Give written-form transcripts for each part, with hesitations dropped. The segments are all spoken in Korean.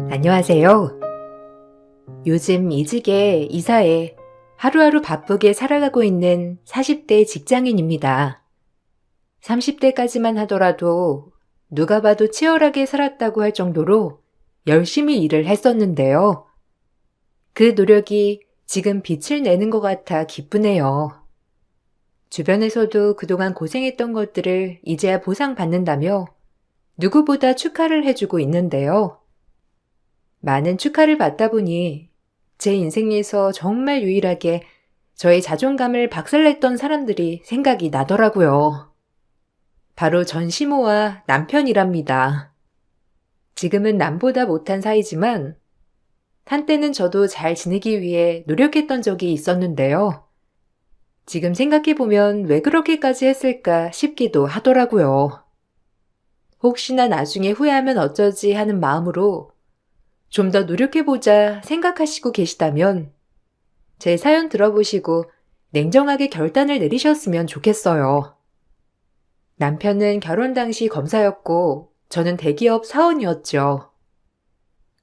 안녕하세요. 요즘 이직에 이사에 하루하루 바쁘게 살아가고 있는 40대 직장인입니다. 30대까지만 하더라도 누가 봐도 치열하게 살았다고 할 정도로 열심히 일을 했었는데요. 그 노력이 지금 빛을 내는 것 같아 기쁘네요. 주변에서도 그동안 고생했던 것들을 이제야 보상받는다며 누구보다 축하를 해주고 있는데요. 많은 축하를 받다 보니 제 인생에서 정말 유일하게 저의 자존감을 박살냈던 사람들이 생각이 나더라고요. 바로 전 시모와 남편이랍니다. 지금은 남보다 못한 사이지만 한때는 저도 잘 지내기 위해 노력했던 적이 있었는데요. 지금 생각해보면 왜 그렇게까지 했을까 싶기도 하더라고요. 혹시나 나중에 후회하면 어쩌지 하는 마음으로 좀 더 노력해보자 생각하시고 계시다면 제 사연 들어보시고 냉정하게 결단을 내리셨으면 좋겠어요. 남편은 결혼 당시 검사였고 저는 대기업 사원이었죠.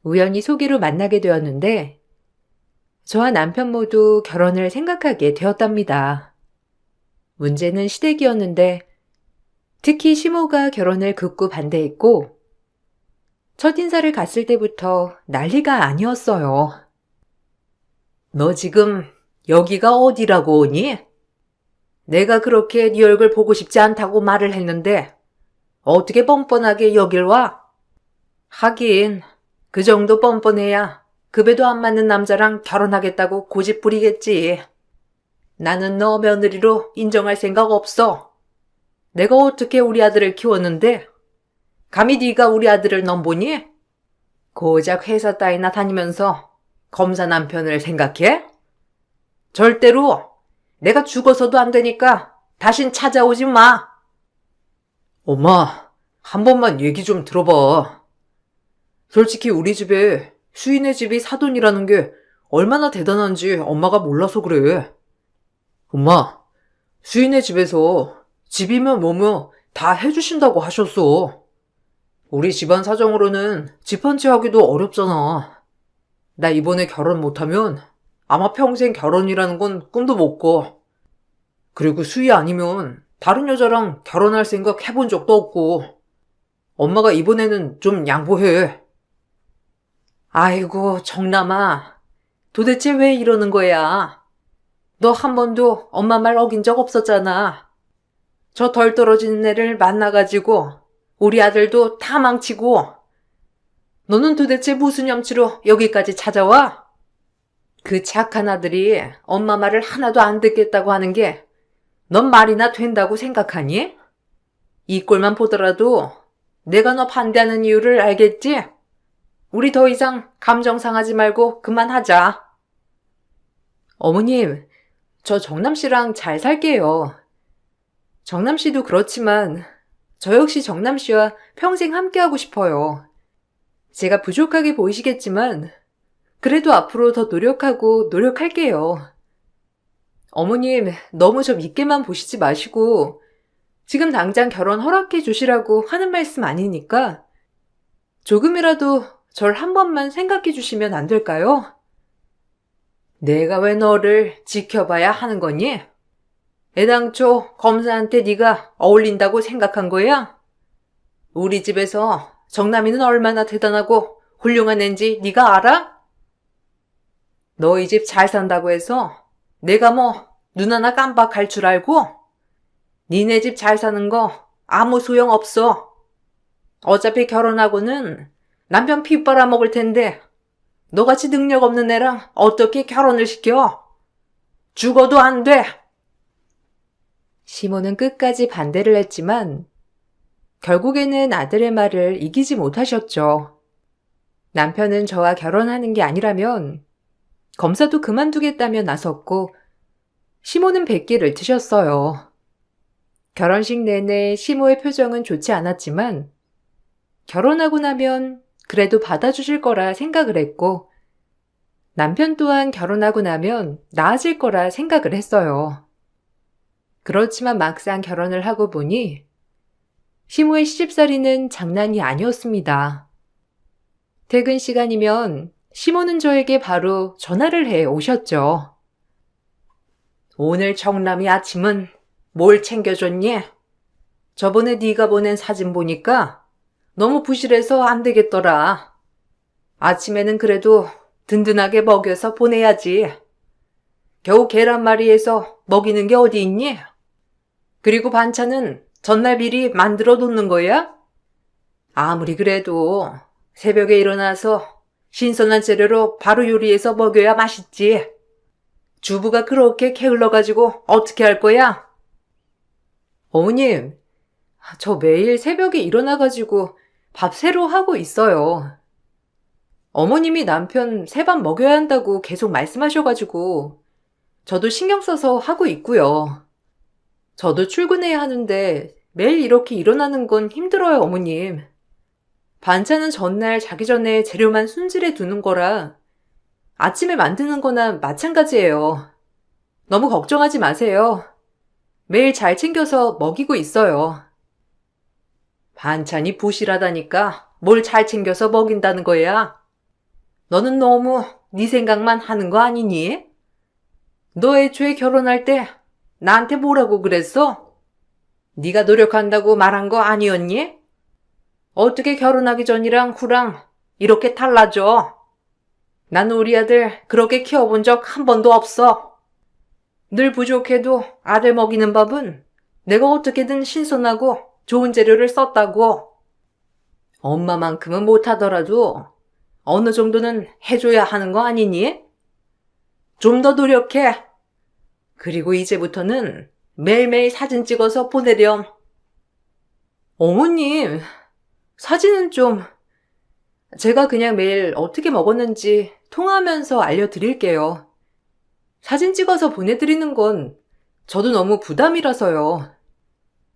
우연히 소개로 만나게 되었는데 저와 남편 모두 결혼을 생각하게 되었답니다. 문제는 시댁이었는데 특히 시모가 결혼을 극구 반대했고 첫인사를 갔을 때부터 난리가 아니었어요. 너 지금 여기가 어디라고 오니? 내가 그렇게 네 얼굴 보고 싶지 않다고 말을 했는데 어떻게 뻔뻔하게 여길 와? 하긴 그 정도 뻔뻔해야 급여도 안 맞는 남자랑 결혼하겠다고 고집 부리겠지. 나는 너 며느리로 인정할 생각 없어. 내가 어떻게 우리 아들을 키웠는데? 감히 네가 우리 아들을 넘보니? 고작 회사 따위나 다니면서 검사 남편을 생각해? 절대로 내가 죽어서도 안 되니까 다신 찾아오지 마. 엄마, 한 번만 얘기 좀 들어봐. 솔직히 우리 집에 수인의 집이 사돈이라는 게 얼마나 대단한지 엄마가 몰라서 그래. 엄마, 수인의 집에서 집이며 뭐며 다 해주신다고 하셨어. 우리 집안 사정으로는 집 한 채 하기도 어렵잖아. 나 이번에 결혼 못하면 아마 평생 결혼이라는 건 꿈도 못 꿔. 그리고 수희 아니면 다른 여자랑 결혼할 생각 해본 적도 없고. 엄마가 이번에는 좀 양보해. 아이고, 정남아. 도대체 왜 이러는 거야? 너 한 번도 엄마 말 어긴 적 없었잖아. 저 덜 떨어지는 애를 만나가지고 우리 아들도 다 망치고. 너는 도대체 무슨 염치로 여기까지 찾아와? 그 착한 아들이 엄마 말을 하나도 안 듣겠다고 하는 게 넌 말이나 된다고 생각하니? 이 꼴만 보더라도 내가 너 반대하는 이유를 알겠지? 우리 더 이상 감정 상하지 말고 그만하자. 어머님, 저 정남 씨랑 잘 살게요. 정남 씨도 그렇지만 저 역시 정남 씨와 평생 함께하고 싶어요. 제가 부족하게 보이시겠지만 그래도 앞으로 더 노력하고 노력할게요. 어머님, 너무 저 믿게만 보시지 마시고 지금 당장 결혼 허락해 주시라고 하는 말씀 아니니까 조금이라도 절 한 번만 생각해 주시면 안 될까요? 내가 왜 너를 지켜봐야 하는 거니? 애당초 검사한테 네가 어울린다고 생각한 거야? 우리 집에서 정남이는 얼마나 대단하고 훌륭한 앤지 네가 알아? 너희 집 잘 산다고 해서 내가 뭐 눈 하나 깜빡할 줄 알고? 니네 집 잘 사는 거 아무 소용 없어. 어차피 결혼하고는 남편 피 빨아먹을 텐데 너같이 능력 없는 애랑 어떻게 결혼을 시켜? 죽어도 안 돼. 시모는 끝까지 반대를 했지만 결국에는 아들의 말을 이기지 못하셨죠. 남편은 저와 결혼하는 게 아니라면 검사도 그만두겠다며 나섰고 시모는 백기를 트셨어요. 결혼식 내내 시모의 표정은 좋지 않았지만 결혼하고 나면 그래도 받아주실 거라 생각을 했고 남편 또한 결혼하고 나면 나아질 거라 생각을 했어요. 그렇지만 막상 결혼을 하고 보니 시모의 시집살이는 장난이 아니었습니다. 퇴근 시간이면 시모는 저에게 바로 전화를 해 오셨죠. 오늘 정남이 아침은 뭘 챙겨줬니? 저번에 네가 보낸 사진 보니까 너무 부실해서 안 되겠더라. 아침에는 그래도 든든하게 먹여서 보내야지. 겨우 계란말이에서 먹이는 게 어디 있니? 그리고 반찬은 전날 미리 만들어 놓는 거야? 아무리 그래도 새벽에 일어나서 신선한 재료로 바로 요리해서 먹여야 맛있지. 주부가 그렇게 게을러가지고 어떻게 할 거야? 어머님, 저 매일 새벽에 일어나가지고 밥 새로 하고 있어요. 어머님이 남편 새밥 먹여야 한다고 계속 말씀하셔가지고 저도 신경 써서 하고 있고요. 저도 출근해야 하는데 매일 이렇게 일어나는 건 힘들어요, 어머님. 반찬은 전날 자기 전에 재료만 손질해 두는 거라 아침에 만드는 거나 마찬가지예요. 너무 걱정하지 마세요. 매일 잘 챙겨서 먹이고 있어요. 반찬이 부실하다니까 뭘 잘 챙겨서 먹인다는 거야? 너는 너무 네 생각만 하는 거 아니니? 너 애초에 결혼할 때 나한테 뭐라고 그랬어? 네가 노력한다고 말한 거 아니었니? 어떻게 결혼하기 전이랑 후랑 이렇게 달라져? 나는 우리 아들 그렇게 키워본 적 한 번도 없어. 늘 부족해도 아들 먹이는 밥은 내가 어떻게든 신선하고 좋은 재료를 썼다고. 엄마만큼은 못하더라도 어느 정도는 해줘야 하는 거 아니니? 좀 더 노력해. 그리고 이제부터는 매일매일 사진 찍어서 보내렴. 어머님, 사진은 좀 제가 그냥 매일 어떻게 먹었는지 통화하면서 알려드릴게요. 사진 찍어서 보내드리는 건 저도 너무 부담이라서요.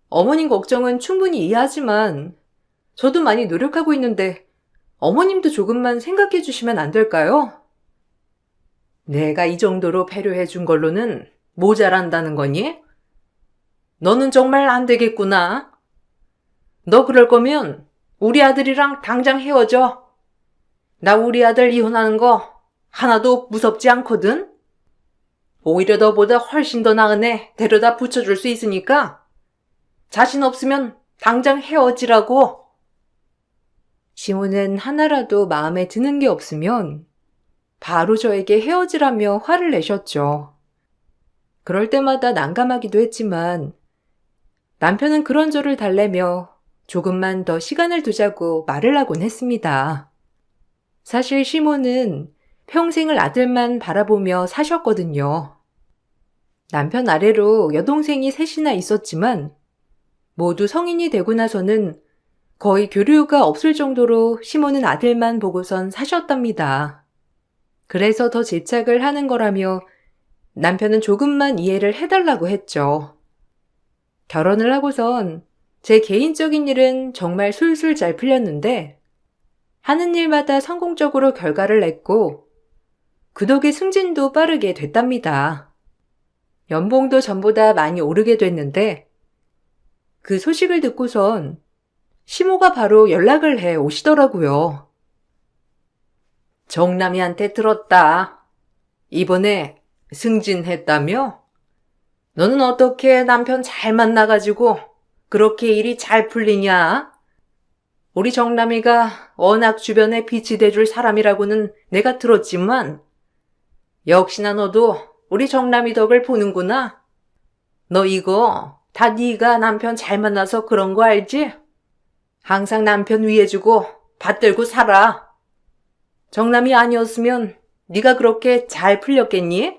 어머님 걱정은 충분히 이해하지만 저도 많이 노력하고 있는데 어머님도 조금만 생각해 주시면 안 될까요? 내가 이 정도로 배려해 준 걸로는 모자란다는 거니? 너는 정말 안 되겠구나. 너 그럴 거면 우리 아들이랑 당장 헤어져. 나 우리 아들 이혼하는 거 하나도 무섭지 않거든? 오히려 너보다 훨씬 더 나은 애 데려다 붙여줄 수 있으니까 자신 없으면 당장 헤어지라고. 시모는 하나라도 마음에 드는 게 없으면 바로 저에게 헤어지라며 화를 내셨죠. 그럴 때마다 난감하기도 했지만 남편은 그런 저를 달래며 조금만 더 시간을 두자고 말을 하곤 했습니다. 사실 시모는 평생을 아들만 바라보며 사셨거든요. 남편 아래로 여동생이 셋이나 있었지만 모두 성인이 되고 나서는 거의 교류가 없을 정도로 시모는 아들만 보고선 사셨답니다. 그래서 더 집착을 하는 거라며 남편은 조금만 이해를 해달라고 했죠. 결혼을 하고선 제 개인적인 일은 정말 술술 잘 풀렸는데 하는 일마다 성공적으로 결과를 냈고 그 덕에 승진도 빠르게 됐답니다. 연봉도 전보다 많이 오르게 됐는데 그 소식을 듣고선 시모가 바로 연락을 해 오시더라고요. 정남이한테 들었다. 이번에 승진했다며? 너는 어떻게 남편 잘 만나가지고 그렇게 일이 잘 풀리냐? 우리 정남이가 워낙 주변에 빛이 돼줄 사람이라고는 내가 들었지만 역시나 너도 우리 정남이 덕을 보는구나. 너 이거 다 네가 남편 잘 만나서 그런 거 알지? 항상 남편 위해주고 받들고 살아. 정남이 아니었으면 네가 그렇게 잘 풀렸겠니?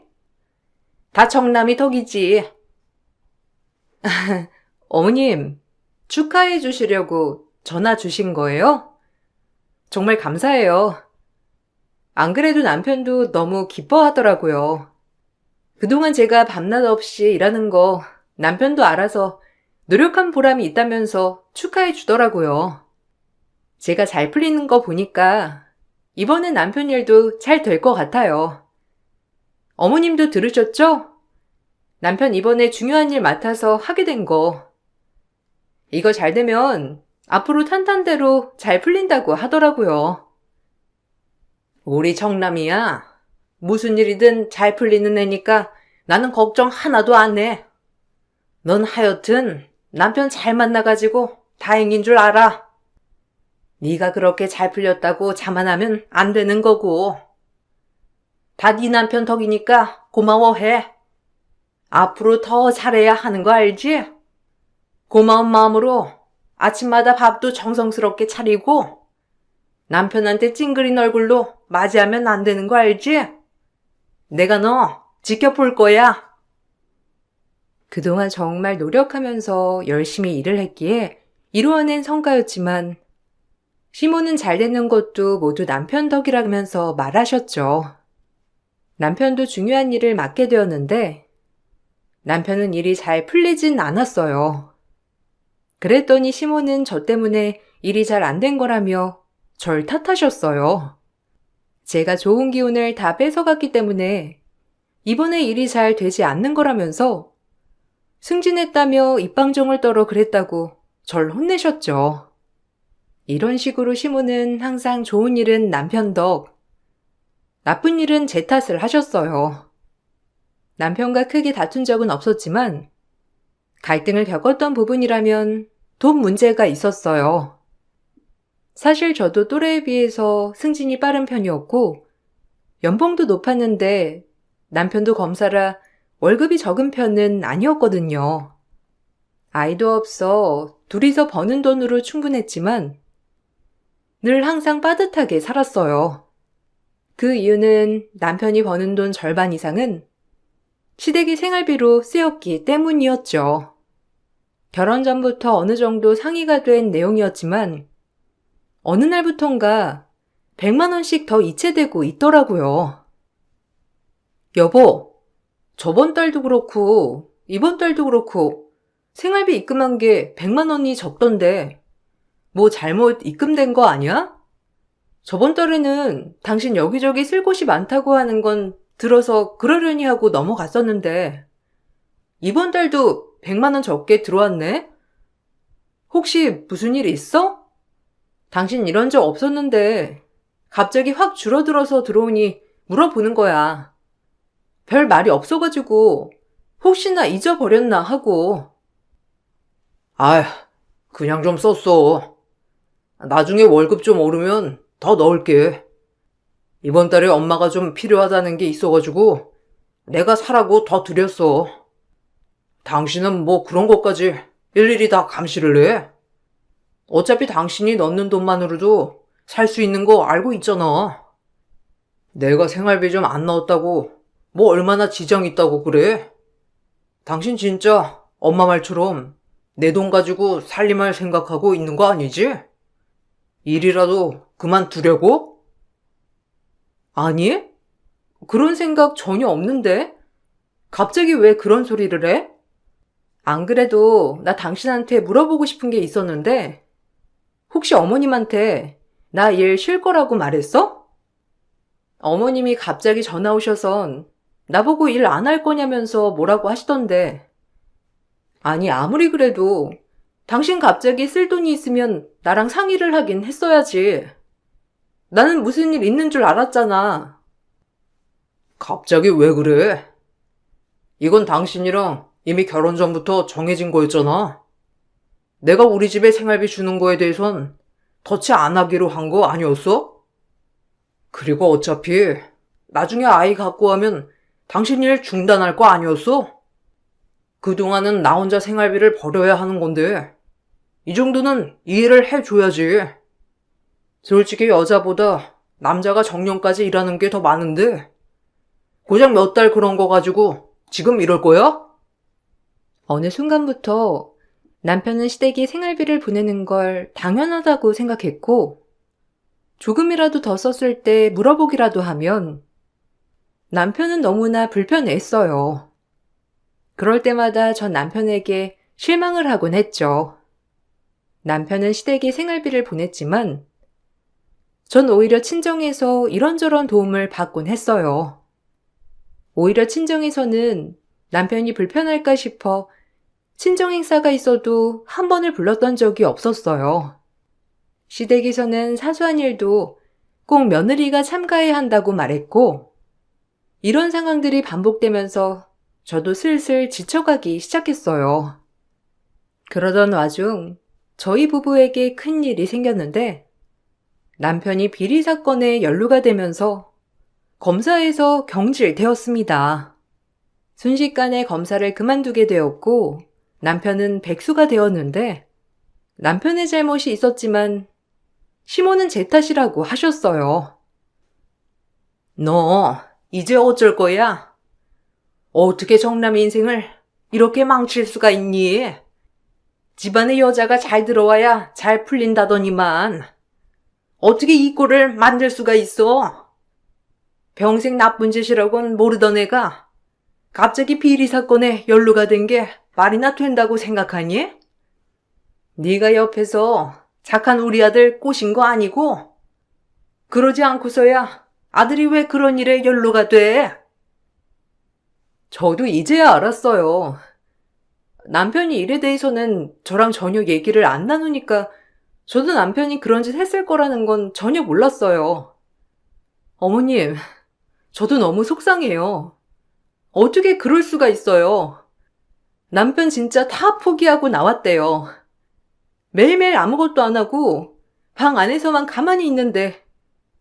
다 정남이 덕이지. 어머님, 축하해 주시려고 전화 주신 거예요? 정말 감사해요. 안 그래도 남편도 너무 기뻐하더라고요. 그동안 제가 밤낮 없이 일하는 거 남편도 알아서 노력한 보람이 있다면서 축하해 주더라고요. 제가 잘 풀리는 거 보니까 이번엔 남편 일도 잘 될 것 같아요. 어머님도 들으셨죠? 남편 이번에 중요한 일 맡아서 하게 된 거. 이거 잘 되면 앞으로 탄탄대로 잘 풀린다고 하더라고요. 우리 정남이야. 무슨 일이든 잘 풀리는 애니까 나는 걱정 하나도 안 해. 넌 하여튼 남편 잘 만나가지고 다행인 줄 알아. 네가 그렇게 잘 풀렸다고 자만하면 안 되는 거고. 다 네 남편 덕이니까 고마워해. 앞으로 더 잘해야 하는 거 알지? 고마운 마음으로 아침마다 밥도 정성스럽게 차리고 남편한테 찡그린 얼굴로 맞이하면 안 되는 거 알지? 내가 너 지켜볼 거야. 그동안 정말 노력하면서 열심히 일을 했기에 이루어낸 성과였지만 시모는 잘 되는 것도 모두 남편 덕이라면서 말하셨죠. 남편도 중요한 일을 맡게 되었는데 남편은 일이 잘 풀리진 않았어요. 그랬더니 시모는 저 때문에 일이 잘 안 된 거라며 절 탓하셨어요. 제가 좋은 기운을 다 뺏어갔기 때문에 이번에 일이 잘 되지 않는 거라면서 승진했다며 입방정을 떨어 그랬다고 절 혼내셨죠. 이런 식으로 시모는 항상 좋은 일은 남편 덕, 나쁜 일은 제 탓을 하셨어요. 남편과 크게 다툰 적은 없었지만 갈등을 겪었던 부분이라면 돈 문제가 있었어요. 사실 저도 또래에 비해서 승진이 빠른 편이었고 연봉도 높았는데 남편도 검사라 월급이 적은 편은 아니었거든요. 아이도 없어 둘이서 버는 돈으로 충분했지만 늘 항상 빠듯하게 살았어요. 그 이유는 남편이 버는 돈 절반 이상은 시댁이 생활비로 쓰였기 때문이었죠. 결혼 전부터 어느 정도 상의가 된 내용이었지만 어느 날부턴가 100만 원씩 더 이체되고 있더라고요. 여보, 저번 달도 그렇고 이번 달도 그렇고 생활비 입금한 게 100만 원이 적던데 뭐 잘못 입금된 거 아니야? 저번 달에는 당신 여기저기 쓸 곳이 많다고 하는 건 들어서 그러려니 하고 넘어갔었는데 이번 달도 100만 원 적게 들어왔네? 혹시 무슨 일 있어? 당신 이런 적 없었는데 갑자기 확 줄어들어서 들어오니 물어보는 거야. 별 말이 없어가지고 혹시나 잊어버렸나 하고. 아휴, 그냥 좀 썼어. 나중에 월급 좀 오르면 더 넣을게. 이번 달에 엄마가 좀 필요하다는 게 있어가지고 내가 사라고 더 드렸어. 당신은 뭐 그런 것까지 일일이 다 감시를 해? 어차피 당신이 넣는 돈만으로도 살 수 있는 거 알고 있잖아. 내가 생활비 좀 안 넣었다고 뭐 얼마나 지장 있다고 그래? 당신 진짜 엄마 말처럼 내 돈 가지고 살림할 생각하고 있는 거 아니지? 일이라도 그만두려고? 아니? 그런 생각 전혀 없는데? 갑자기 왜 그런 소리를 해? 안 그래도 나 당신한테 물어보고 싶은 게 있었는데 혹시 어머님한테 나 일 쉴 거라고 말했어? 어머님이 갑자기 전화 오셔선 나보고 일 안 할 거냐면서 뭐라고 하시던데. 아니 아무리 그래도 당신 갑자기 쓸 돈이 있으면 나랑 상의를 하긴 했어야지. 나는 무슨 일 있는 줄 알았잖아. 갑자기 왜 그래? 이건 당신이랑 이미 결혼 전부터 정해진 거였잖아. 내가 우리 집에 생활비 주는 거에 대해선 터치 안 하기로 한 거 아니었어? 그리고 어차피 나중에 아이 갖고 하면 당신 일 중단할 거 아니었어? 그동안은 나 혼자 생활비를 벌여야 하는 건데 이 정도는 이해를 해줘야지. 솔직히 여자보다 남자가 정년까지 일하는 게 더 많은데 고작 몇 달 그런 거 가지고 지금 이럴 거야? 어느 순간부터 남편은 시댁이 생활비를 보내는 걸 당연하다고 생각했고 조금이라도 더 썼을 때 물어보기라도 하면 남편은 너무나 불편했어요. 그럴 때마다 전 남편에게 실망을 하곤 했죠. 남편은 시댁이 생활비를 보냈지만 전 오히려 친정에서 이런저런 도움을 받곤 했어요. 오히려 친정에서는 남편이 불편할까 싶어 친정 행사가 있어도 한 번을 불렀던 적이 없었어요. 시댁에서는 사소한 일도 꼭 며느리가 참가해야 한다고 말했고, 이런 상황들이 반복되면서 저도 슬슬 지쳐가기 시작했어요. 그러던 와중 저희 부부에게 큰일이 생겼는데 남편이 비리 사건에 연루가 되면서 검사에서 경질되었습니다. 순식간에 검사를 그만두게 되었고 남편은 백수가 되었는데 남편의 잘못이 있었지만 시모는 제 탓이라고 하셨어요. 너 이제 어쩔 거야? 어떻게 정남 인생을 이렇게 망칠 수가 있니? 집안에 여자가 잘 들어와야 잘 풀린다더니만 어떻게 이 꼴을 만들 수가 있어? 평생 나쁜 짓이라고는 모르던 애가 갑자기 비리 사건에 연루가 된 게 말이나 된다고 생각하니? 네가 옆에서 착한 우리 아들 꼬신 거 아니고? 그러지 않고서야 아들이 왜 그런 일에 연루가 돼? 저도 이제야 알았어요. 남편이 일에 대해서는 저랑 전혀 얘기를 안 나누니까 저도 남편이 그런 짓 했을 거라는 건 전혀 몰랐어요. 어머님, 저도 너무 속상해요. 어떻게 그럴 수가 있어요? 남편 진짜 다 포기하고 나왔대요. 매일매일 아무것도 안 하고 방 안에서만 가만히 있는데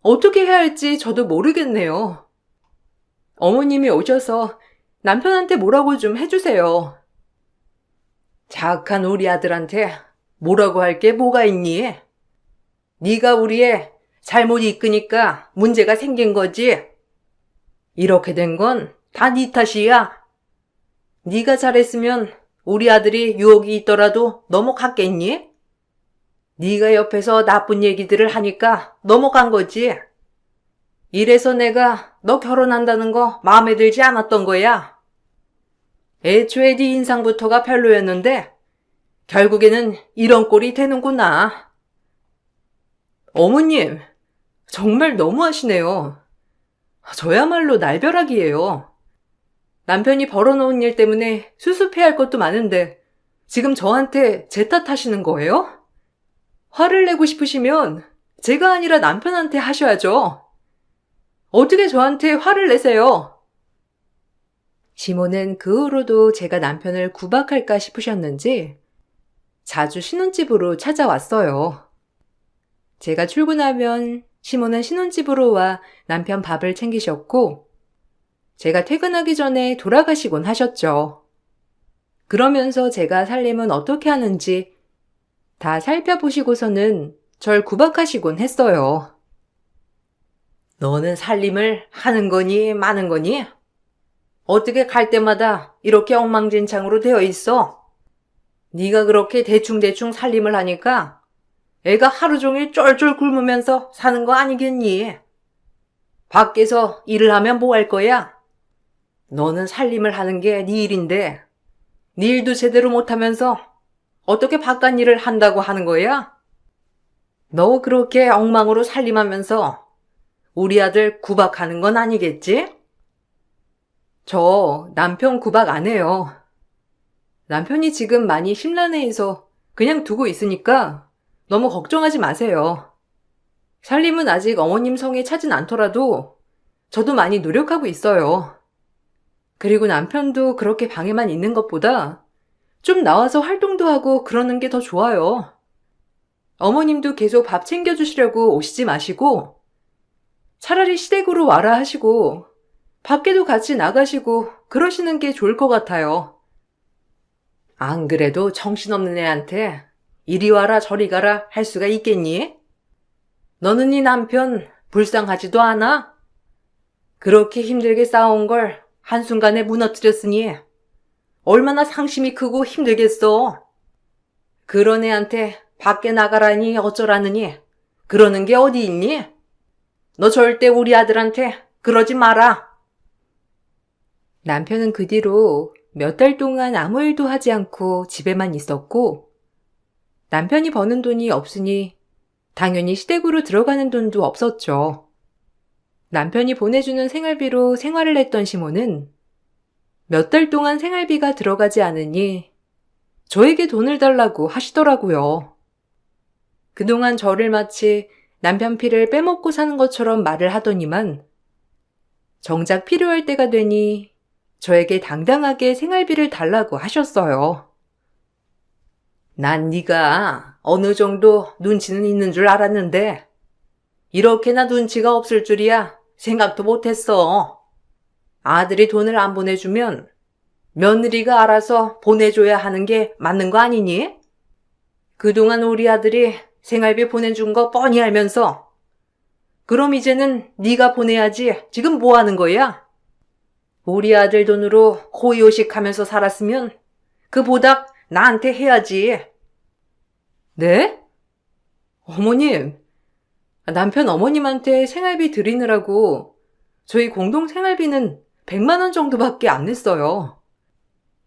어떻게 해야 할지 저도 모르겠네요. 어머님이 오셔서 남편한테 뭐라고 좀 해주세요. 착한 우리 아들한테 뭐라고 할 게 뭐가 있니? 네가 우리 애 잘못 이끄니까 문제가 생긴 거지. 이렇게 된 건 다 네 탓이야. 네가 잘했으면 우리 아들이 유혹이 있더라도 넘어갔겠니? 네가 옆에서 나쁜 얘기들을 하니까 넘어간 거지. 이래서 내가 너 결혼한다는 거 마음에 들지 않았던 거야. 애초에 네 인상부터가 별로였는데 결국에는 이런 꼴이 되는구나. 어머님, 정말 너무하시네요. 저야말로 날벼락이에요. 남편이 벌어놓은 일 때문에 수습해야 할 것도 많은데 지금 저한테 제 탓하시는 거예요? 화를 내고 싶으시면 제가 아니라 남편한테 하셔야죠. 어떻게 저한테 화를 내세요? 시모는 그 후로도 제가 남편을 구박할까 싶으셨는지 자주 신혼집으로 찾아왔어요. 제가 출근하면 시모는 신혼집으로 와 남편 밥을 챙기셨고 제가 퇴근하기 전에 돌아가시곤 하셨죠. 그러면서 제가 살림은 어떻게 하는지 다 살펴보시고서는 절 구박하시곤 했어요. 너는 살림을 하는 거니 마는 거니? 어떻게 갈 때마다 이렇게 엉망진창으로 되어 있어? 네가 그렇게 대충대충 살림을 하니까 애가 하루 종일 쫄쫄 굶으면서 사는 거 아니겠니? 밖에서 일을 하면 뭐 할 거야? 너는 살림을 하는 게 네 일인데 네 일도 제대로 못하면서 어떻게 바깥 일을 한다고 하는 거야? 너 그렇게 엉망으로 살림하면서 우리 아들 구박하는 건 아니겠지? 저 남편 구박 안 해요. 남편이 지금 많이 심란해해서 그냥 두고 있으니까 너무 걱정하지 마세요. 살림은 아직 어머님 성에 차진 않더라도 저도 많이 노력하고 있어요. 그리고 남편도 그렇게 방에만 있는 것보다 좀 나와서 활동도 하고 그러는 게 더 좋아요. 어머님도 계속 밥 챙겨주시려고 오시지 마시고 차라리 시댁으로 와라 하시고 밖에도 같이 나가시고 그러시는 게 좋을 것 같아요. 안 그래도 정신없는 애한테 이리 와라 저리 가라 할 수가 있겠니? 너는 네 남편 불쌍하지도 않아? 그렇게 힘들게 쌓아온 걸 한순간에 무너뜨렸으니 얼마나 상심이 크고 힘들겠어. 그런 애한테 밖에 나가라니 어쩌라느니 그러는 게 어디 있니? 너 절대 우리 아들한테 그러지 마라. 남편은 그 뒤로 몇 달 동안 아무 일도 하지 않고 집에만 있었고 남편이 버는 돈이 없으니 당연히 시댁으로 들어가는 돈도 없었죠. 남편이 보내주는 생활비로 생활을 했던 시모는 몇 달 동안 생활비가 들어가지 않으니 저에게 돈을 달라고 하시더라고요. 그동안 저를 마치 남편 피를 빼먹고 사는 것처럼 말을 하더니만 정작 필요할 때가 되니 저에게 당당하게 생활비를 달라고 하셨어요. 난 네가 어느 정도 눈치는 있는 줄 알았는데 이렇게나 눈치가 없을 줄이야 생각도 못했어. 아들이 돈을 안 보내주면 며느리가 알아서 보내줘야 하는 게 맞는 거 아니니? 그동안 우리 아들이 생활비 보내준 거 뻔히 알면서 그럼 이제는 네가 보내야지 지금 뭐 하는 거야? 우리 아들 돈으로 호의호식하면서 살았으면 그 보답 나한테 해야지. 네? 어머님, 남편 어머님한테 생활비 드리느라고 저희 공동 생활비는 100만 원 정도밖에 안 냈어요.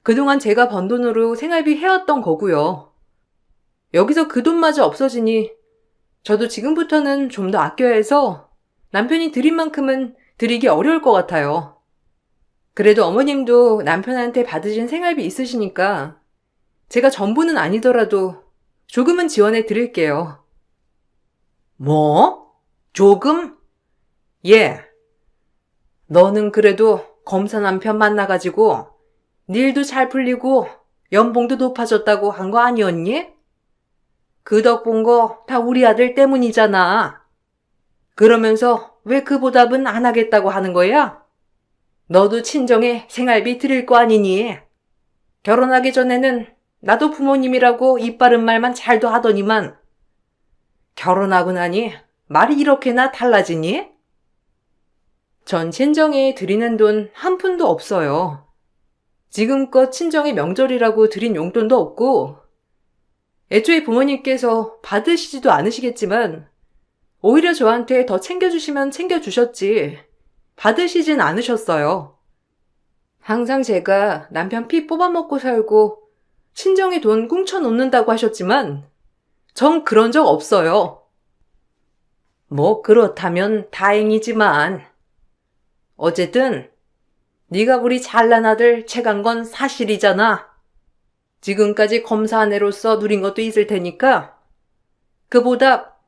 그동안 제가 번 돈으로 생활비 해왔던 거고요. 여기서 그 돈마저 없어지니 저도 지금부터는 좀 더 아껴야 해서 남편이 드린 만큼은 드리기 어려울 것 같아요. 그래도 어머님도 남편한테 받으신 생활비 있으시니까 제가 전부는 아니더라도 조금은 지원해 드릴게요. 뭐? 조금? 예. 너는 그래도 검사 남편 만나가지고 일도 잘 풀리고 연봉도 높아졌다고 한 거 아니었니? 그 덕 본 거 다 우리 아들 때문이잖아. 그러면서 왜 그 보답은 안 하겠다고 하는 거야? 너도 친정에 생활비 드릴 거 아니니? 결혼하기 전에는 나도 부모님이라고 입 바른 말만 잘도 하더니만 결혼하고 나니 말이 이렇게나 달라지니? 전 친정에 드리는 돈 한 푼도 없어요. 지금껏 친정의 명절이라고 드린 용돈도 없고 애초에 부모님께서 받으시지도 않으시겠지만 오히려 저한테 더 챙겨주시면 챙겨주셨지 받으시진 않으셨어요. 항상 제가 남편 피 뽑아먹고 살고 친정에 돈 꿍쳐놓는다고 하셨지만 전 그런 적 없어요. 뭐 그렇다면 다행이지만 어쨌든 네가 우리 잘난 아들 채간 건 사실이잖아. 지금까지 검사 아내로서 누린 것도 있을 테니까 그 보답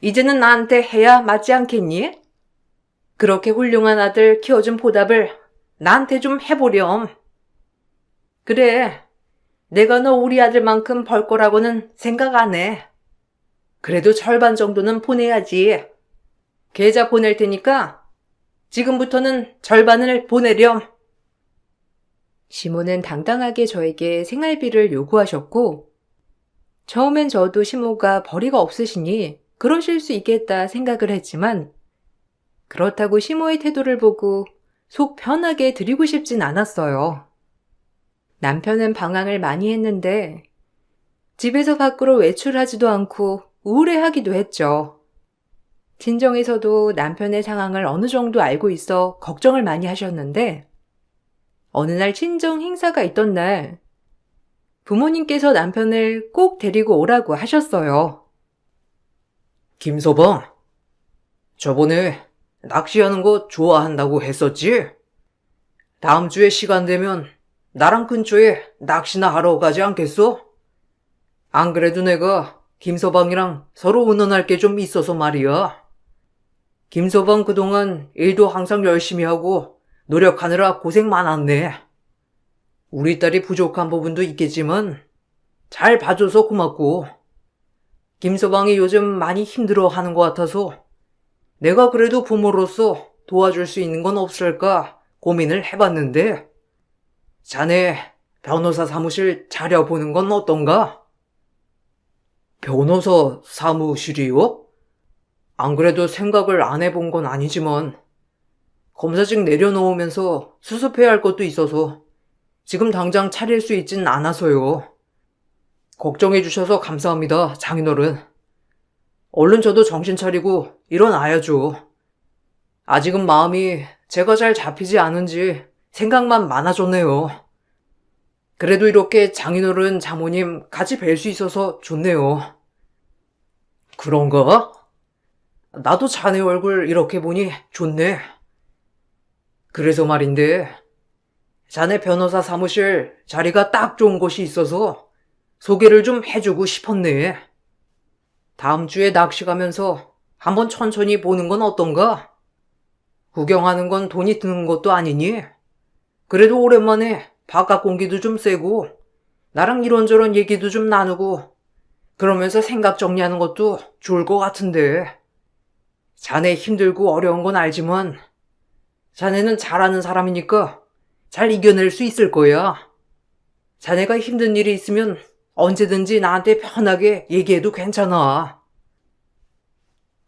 이제는 나한테 해야 맞지 않겠니? 그렇게 훌륭한 아들 키워준 보답을 나한테 좀 해보렴. 그래, 내가 너 우리 아들만큼 벌 거라고는 생각 안 해. 그래도 절반 정도는 보내야지. 계좌 보낼 테니까 지금부터는 절반을 보내렴. 시모는 당당하게 저에게 생활비를 요구하셨고 처음엔 저도 시모가 벌이가 없으시니 그러실 수 있겠다 생각을 했지만 그렇다고 시모의 태도를 보고 속 편하게 드리고 싶진 않았어요. 남편은 방황을 많이 했는데 집에서 밖으로 외출하지도 않고 우울해하기도 했죠. 친정에서도 남편의 상황을 어느 정도 알고 있어 걱정을 많이 하셨는데 어느 날 친정 행사가 있던 날 부모님께서 남편을 꼭 데리고 오라고 하셨어요. 김서방, 저번에 낚시하는 거 좋아한다고 했었지? 다음 주에 시간 되면 나랑 근처에 낚시나 하러 가지 않겠어? 안 그래도 내가 김서방이랑 서로 의논할 게 좀 있어서 말이야. 김서방 그동안 일도 항상 열심히 하고 노력하느라 고생 많았네. 우리 딸이 부족한 부분도 있겠지만 잘 봐줘서 고맙고 김서방이 요즘 많이 힘들어하는 것 같아서 내가 그래도 부모로서 도와줄 수 있는 건 없을까 고민을 해봤는데 자네 변호사 사무실 차려보는 건 어떤가? 변호사 사무실이요? 안 그래도 생각을 안 해본 건 아니지만 검사직 내려놓으면서 수습해야 할 것도 있어서 지금 당장 차릴 수 있진 않아서요. 걱정해 주셔서 감사합니다, 장인어른. 얼른 저도 정신 차리고 일어나야죠. 아직은 마음이 제가 잘 잡히지 않은지 생각만 많아졌네요. 그래도 이렇게 장인어른 장모님 같이 뵐 수 있어서 좋네요. 그런가? 나도 자네 얼굴 이렇게 보니 좋네. 그래서 말인데 자네 변호사 사무실 자리가 딱 좋은 곳이 있어서 소개를 좀 해주고 싶었네. 다음 주에 낚시 가면서 한번 천천히 보는 건 어떤가? 구경하는 건 돈이 드는 것도 아니니? 그래도 오랜만에 바깥 공기도 좀 쐬고 나랑 이런저런 얘기도 좀 나누고 그러면서 생각 정리하는 것도 좋을 것 같은데. 자네 힘들고 어려운 건 알지만 자네는 잘하는 사람이니까 잘 이겨낼 수 있을 거야. 자네가 힘든 일이 있으면 언제든지 나한테 편하게 얘기해도 괜찮아.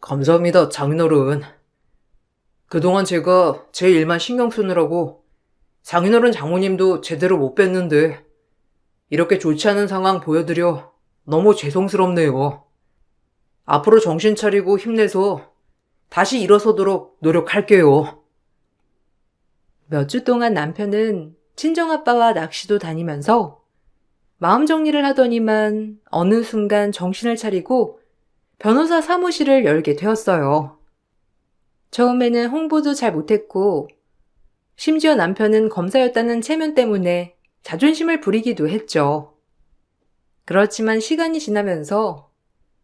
감사합니다, 장인어른. 그동안 제가 제 일만 신경 쓰느라고 장인어른 장모님도 제대로 못 뵀는데 이렇게 좋지 않은 상황 보여드려 너무 죄송스럽네요. 앞으로 정신 차리고 힘내서 다시 일어서도록 노력할게요. 몇 주 동안 남편은 친정아빠와 낚시도 다니면서 마음 정리를 하더니만 어느 순간 정신을 차리고 변호사 사무실을 열게 되었어요. 처음에는 홍보도 잘 못했고 심지어 남편은 검사였다는 체면 때문에 자존심을 부리기도 했죠. 그렇지만 시간이 지나면서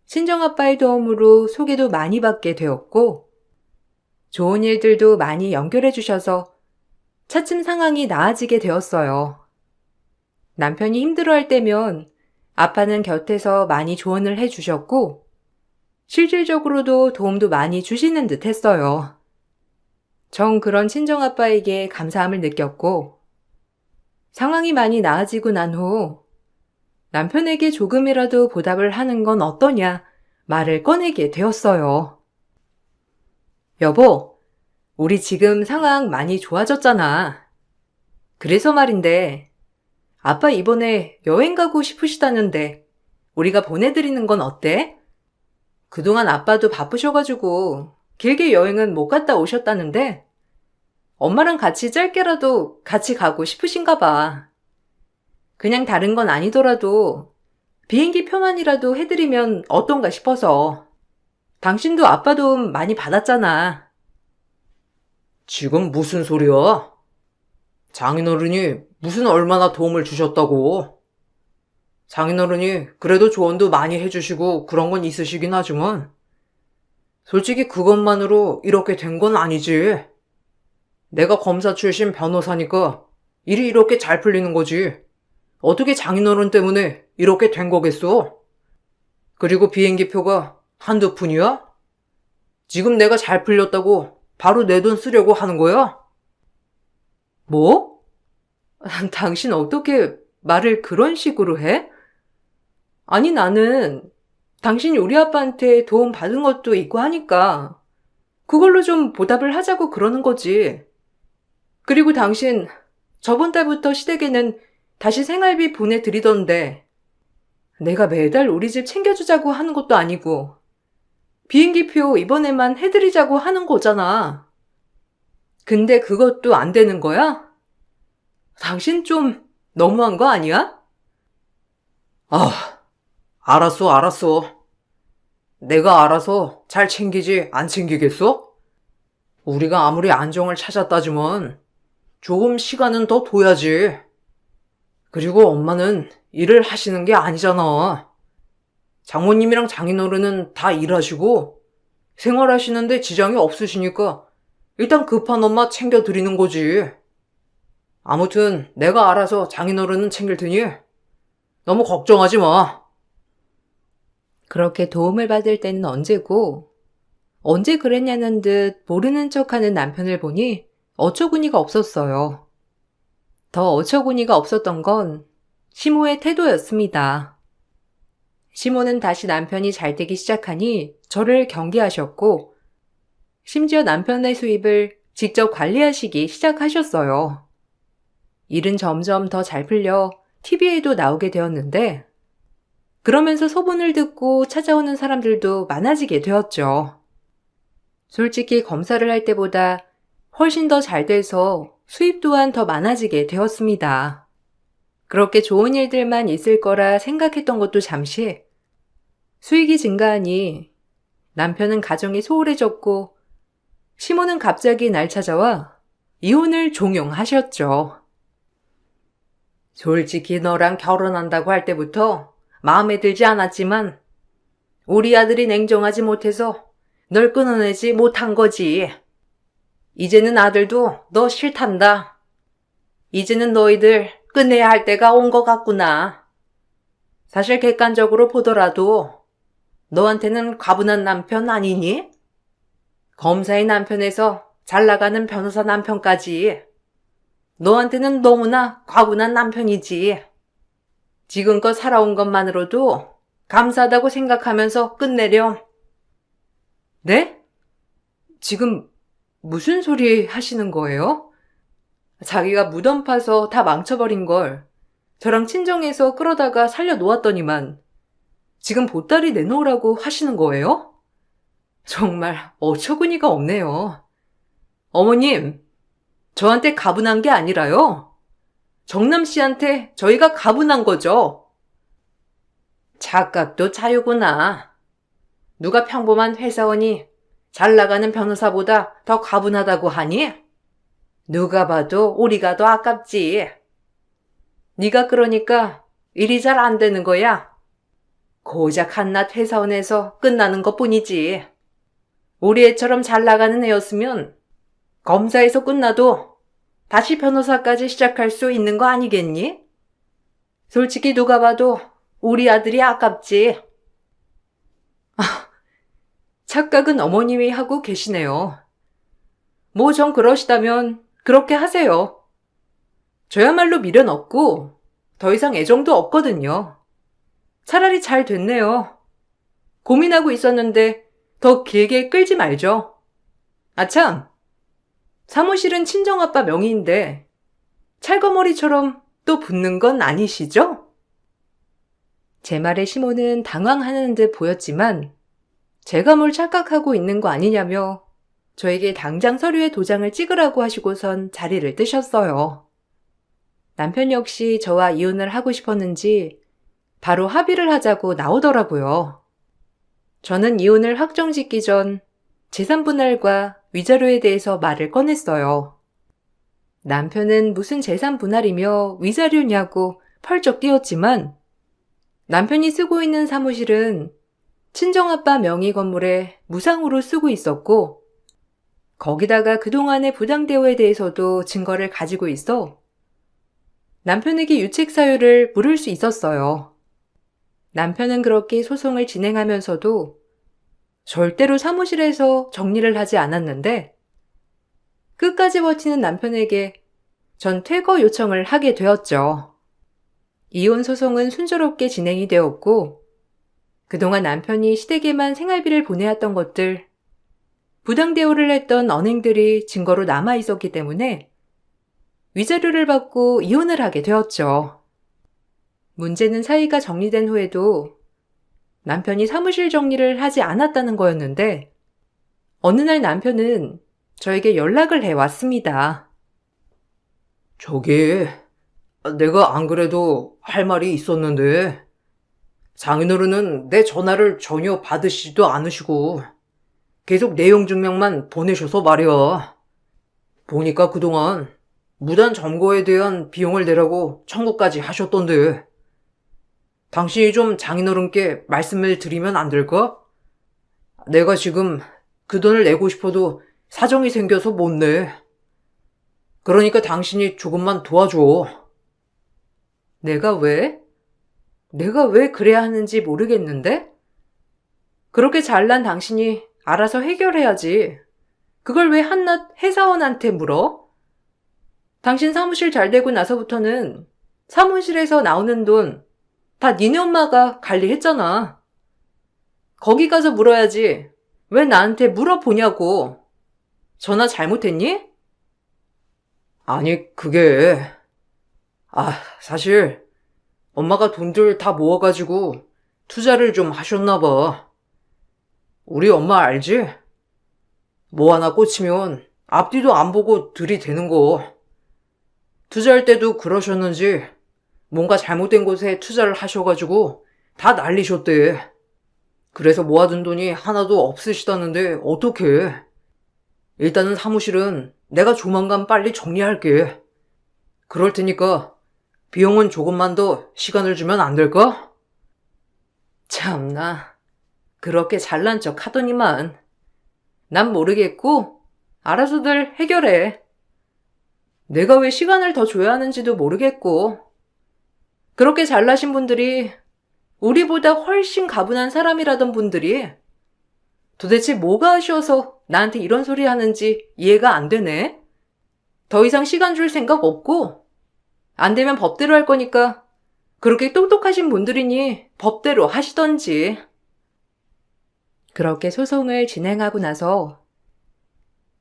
친정아빠의 도움으로 소개도 많이 받게 되었고 좋은 일들도 많이 연결해 주셔서 차츰 상황이 나아지게 되었어요. 남편이 힘들어할 때면 아빠는 곁에서 많이 조언을 해주셨고 실질적으로도 도움도 많이 주시는 듯 했어요. 전 그런 친정아빠에게 감사함을 느꼈고 상황이 많이 나아지고 난 후 남편에게 조금이라도 보답을 하는 건 어떠냐 말을 꺼내게 되었어요. 여보, 우리 지금 상황 많이 좋아졌잖아. 그래서 말인데 아빠 이번에 여행 가고 싶으시다는데 우리가 보내드리는 건 어때? 그동안 아빠도 바쁘셔가지고 길게 여행은 못 갔다 오셨다는데 엄마랑 같이 짧게라도 같이 가고 싶으신가 봐. 그냥 다른 건 아니더라도 비행기 표만이라도 해드리면 어떤가 싶어서. 당신도 아빠 도움 많이 받았잖아. 지금 무슨 소리야? 장인어른이 무슨 얼마나 도움을 주셨다고? 장인어른이 그래도 조언도 많이 해주시고 그런 건 있으시긴 하지만 솔직히 그것만으로 이렇게 된 건 아니지. 내가 검사 출신 변호사니까 일이 이렇게 잘 풀리는 거지. 어떻게 장인어른 때문에 이렇게 된 거겠어? 그리고 비행기 표가 한두 푼이야? 지금 내가 잘 풀렸다고 바로 내 돈 쓰려고 하는 거야? 뭐? 당신 어떻게 말을 그런 식으로 해? 아니 나는 당신이 우리 아빠한테 도움 받은 것도 있고 하니까 그걸로 좀 보답을 하자고 그러는 거지. 그리고 당신 저번 달부터 시댁에는 다시 생활비 보내드리던데 내가 매달 우리 집 챙겨주자고 하는 것도 아니고 비행기표 이번에만 해드리자고 하는 거잖아. 근데 그것도 안 되는 거야? 당신 좀 너무한 거 아니야? 아, 알았어. 내가 알아서 잘 챙기지 안 챙기겠어? 우리가 아무리 안정을 찾았다지만 조금 시간은 더 둬야지. 그리고 엄마는 일을 하시는 게 아니잖아. 장모님이랑 장인어른은 다 일하시고 생활하시는데 지장이 없으시니까 일단 급한 엄마 챙겨드리는 거지. 아무튼 내가 알아서 장인어른은 챙길 테니 너무 걱정하지 마. 그렇게 도움을 받을 때는 언제고 언제 그랬냐는 듯 모르는 척하는 남편을 보니 어처구니가 없었어요. 더 어처구니가 없었던 건 시모의 태도였습니다. 시모는 다시 남편이 잘 되기 시작하니 저를 경계하셨고 심지어 남편의 수입을 직접 관리하시기 시작하셨어요. 일은 점점 더 잘 풀려 TV에도 나오게 되었는데 그러면서 소문을 듣고 찾아오는 사람들도 많아지게 되었죠. 솔직히 검사를 할 때보다 훨씬 더 잘 돼서 수입 또한 더 많아지게 되었습니다. 그렇게 좋은 일들만 있을 거라 생각했던 것도 잠시 수익이 증가하니 남편은 가정이 소홀해졌고 시모는 갑자기 날 찾아와 이혼을 종용하셨죠. 솔직히 너랑 결혼한다고 할 때부터 마음에 들지 않았지만 우리 아들이 냉정하지 못해서 널 끊어내지 못한 거지. 이제는 아들도 너 싫단다. 이제는 너희들 끝내야 할 때가 온 것 같구나. 사실 객관적으로 보더라도 너한테는 과분한 남편 아니니? 검사의 남편에서 잘 나가는 변호사 남편까지 너한테는 너무나 과분한 남편이지. 지금껏 살아온 것만으로도 감사하다고 생각하면서 끝내렴. 네? 지금 무슨 소리 하시는 거예요? 자기가 무덤 파서 다 망쳐버린 걸 저랑 친정에서 끌어다가 살려놓았더니만 지금 보따리 내놓으라고 하시는 거예요? 정말 어처구니가 없네요. 어머님, 저한테 가분한 게 아니라요. 정남 씨한테 저희가 가분한 거죠. 착각도 자유구나. 누가 평범한 회사원이 잘 나가는 변호사보다 더 가분하다고 하니? 누가 봐도 우리가 더 아깝지. 네가 그러니까 일이 잘 안 되는 거야. 고작 한낱 회사원에서 끝나는 것뿐이지. 우리 애처럼 잘 나가는 애였으면 검사에서 끝나도 다시 변호사까지 시작할 수 있는 거 아니겠니? 솔직히 누가 봐도 우리 아들이 아깝지. 착각은 어머님이 하고 계시네요. 뭐 전 그러시다면 그렇게 하세요. 저야말로 미련 없고 더 이상 애정도 없거든요. 차라리 잘 됐네요. 고민하고 있었는데 더 길게 끌지 말죠. 아참, 사무실은 친정아빠 명의인데 찰거머리처럼 또 붙는 건 아니시죠? 제 말에 시모는 당황하는 듯 보였지만 제가 뭘 착각하고 있는 거 아니냐며 저에게 당장 서류에 도장을 찍으라고 하시고선 자리를 뜨셨어요. 남편 역시 저와 이혼을 하고 싶었는지 바로 합의를 하자고 나오더라고요. 저는 이혼을 확정짓기 전 재산분할과 위자료에 대해서 말을 꺼냈어요. 남편은 무슨 재산분할이며 위자료냐고 펄쩍 뛰었지만 남편이 쓰고 있는 사무실은 친정아빠 명의 건물에 무상으로 쓰고 있었고 거기다가 그동안의 부당대우에 대해서도 증거를 가지고 있어 남편에게 유책 사유를 물을 수 있었어요. 남편은 그렇게 소송을 진행하면서도 절대로 사무실에서 정리를 하지 않았는데 끝까지 버티는 남편에게 전 퇴거 요청을 하게 되었죠. 이혼 소송은 순조롭게 진행이 되었고 그동안 남편이 시댁에만 생활비를 보내왔던 것들, 부당대우를 했던 언행들이 증거로 남아 있었기 때문에 위자료를 받고 이혼을 하게 되었죠. 문제는 사이가 정리된 후에도 남편이 사무실 정리를 하지 않았다는 거였는데 어느 날 남편은 저에게 연락을 해왔습니다. 저기, 내가 안 그래도 할 말이 있었는데, 장인어른은 내 전화를 전혀 받으시지도 않으시고, 계속 내용 증명만 보내셔서 말이야. 보니까 그동안 무단 점거에 대한 비용을 내라고 청구까지 하셨던데, 당신이 좀 장인어른께 말씀을 드리면 안 될까? 내가 지금 그 돈을 내고 싶어도 사정이 생겨서 못 내. 그러니까 당신이 조금만 도와줘. 내가 왜? 내가 왜 그래야 하는지 모르겠는데? 그렇게 잘난 당신이 알아서 해결해야지. 그걸 왜 한낱 회사원한테 물어? 당신 사무실 잘 되고 나서부터는 사무실에서 나오는 돈 다 니네 엄마가 관리했잖아. 거기 가서 물어야지. 왜 나한테 물어보냐고. 전화 잘못했니? 아니, 사실 엄마가 돈들 다 모아가지고 투자를 좀 하셨나 봐. 우리 엄마 알지? 뭐 하나 꽂히면 앞뒤도 안 보고 들이대는 거. 투자할 때도 그러셨는지 뭔가 잘못된 곳에 투자를 하셔가지고 다 날리셨대. 그래서 모아둔 돈이 하나도 없으시다는데 어떡해. 일단은 사무실은 내가 조만간 빨리 정리할게. 그럴 테니까 비용은 조금만 더 시간을 주면 안 될까? 참나. 그렇게 잘난 척 하더니만. 난 모르겠고, 알아서들 해결해. 내가 왜 시간을 더 줘야 하는지도 모르겠고, 그렇게 잘나신 분들이 우리보다 훨씬 가분한 사람이라던 분들이 도대체 뭐가 아쉬워서 나한테 이런 소리 하는지 이해가 안 되네. 더 이상 시간 줄 생각 없고, 안 되면 법대로 할 거니까 그렇게 똑똑하신 분들이니 법대로 하시던지. 그렇게 소송을 진행하고 나서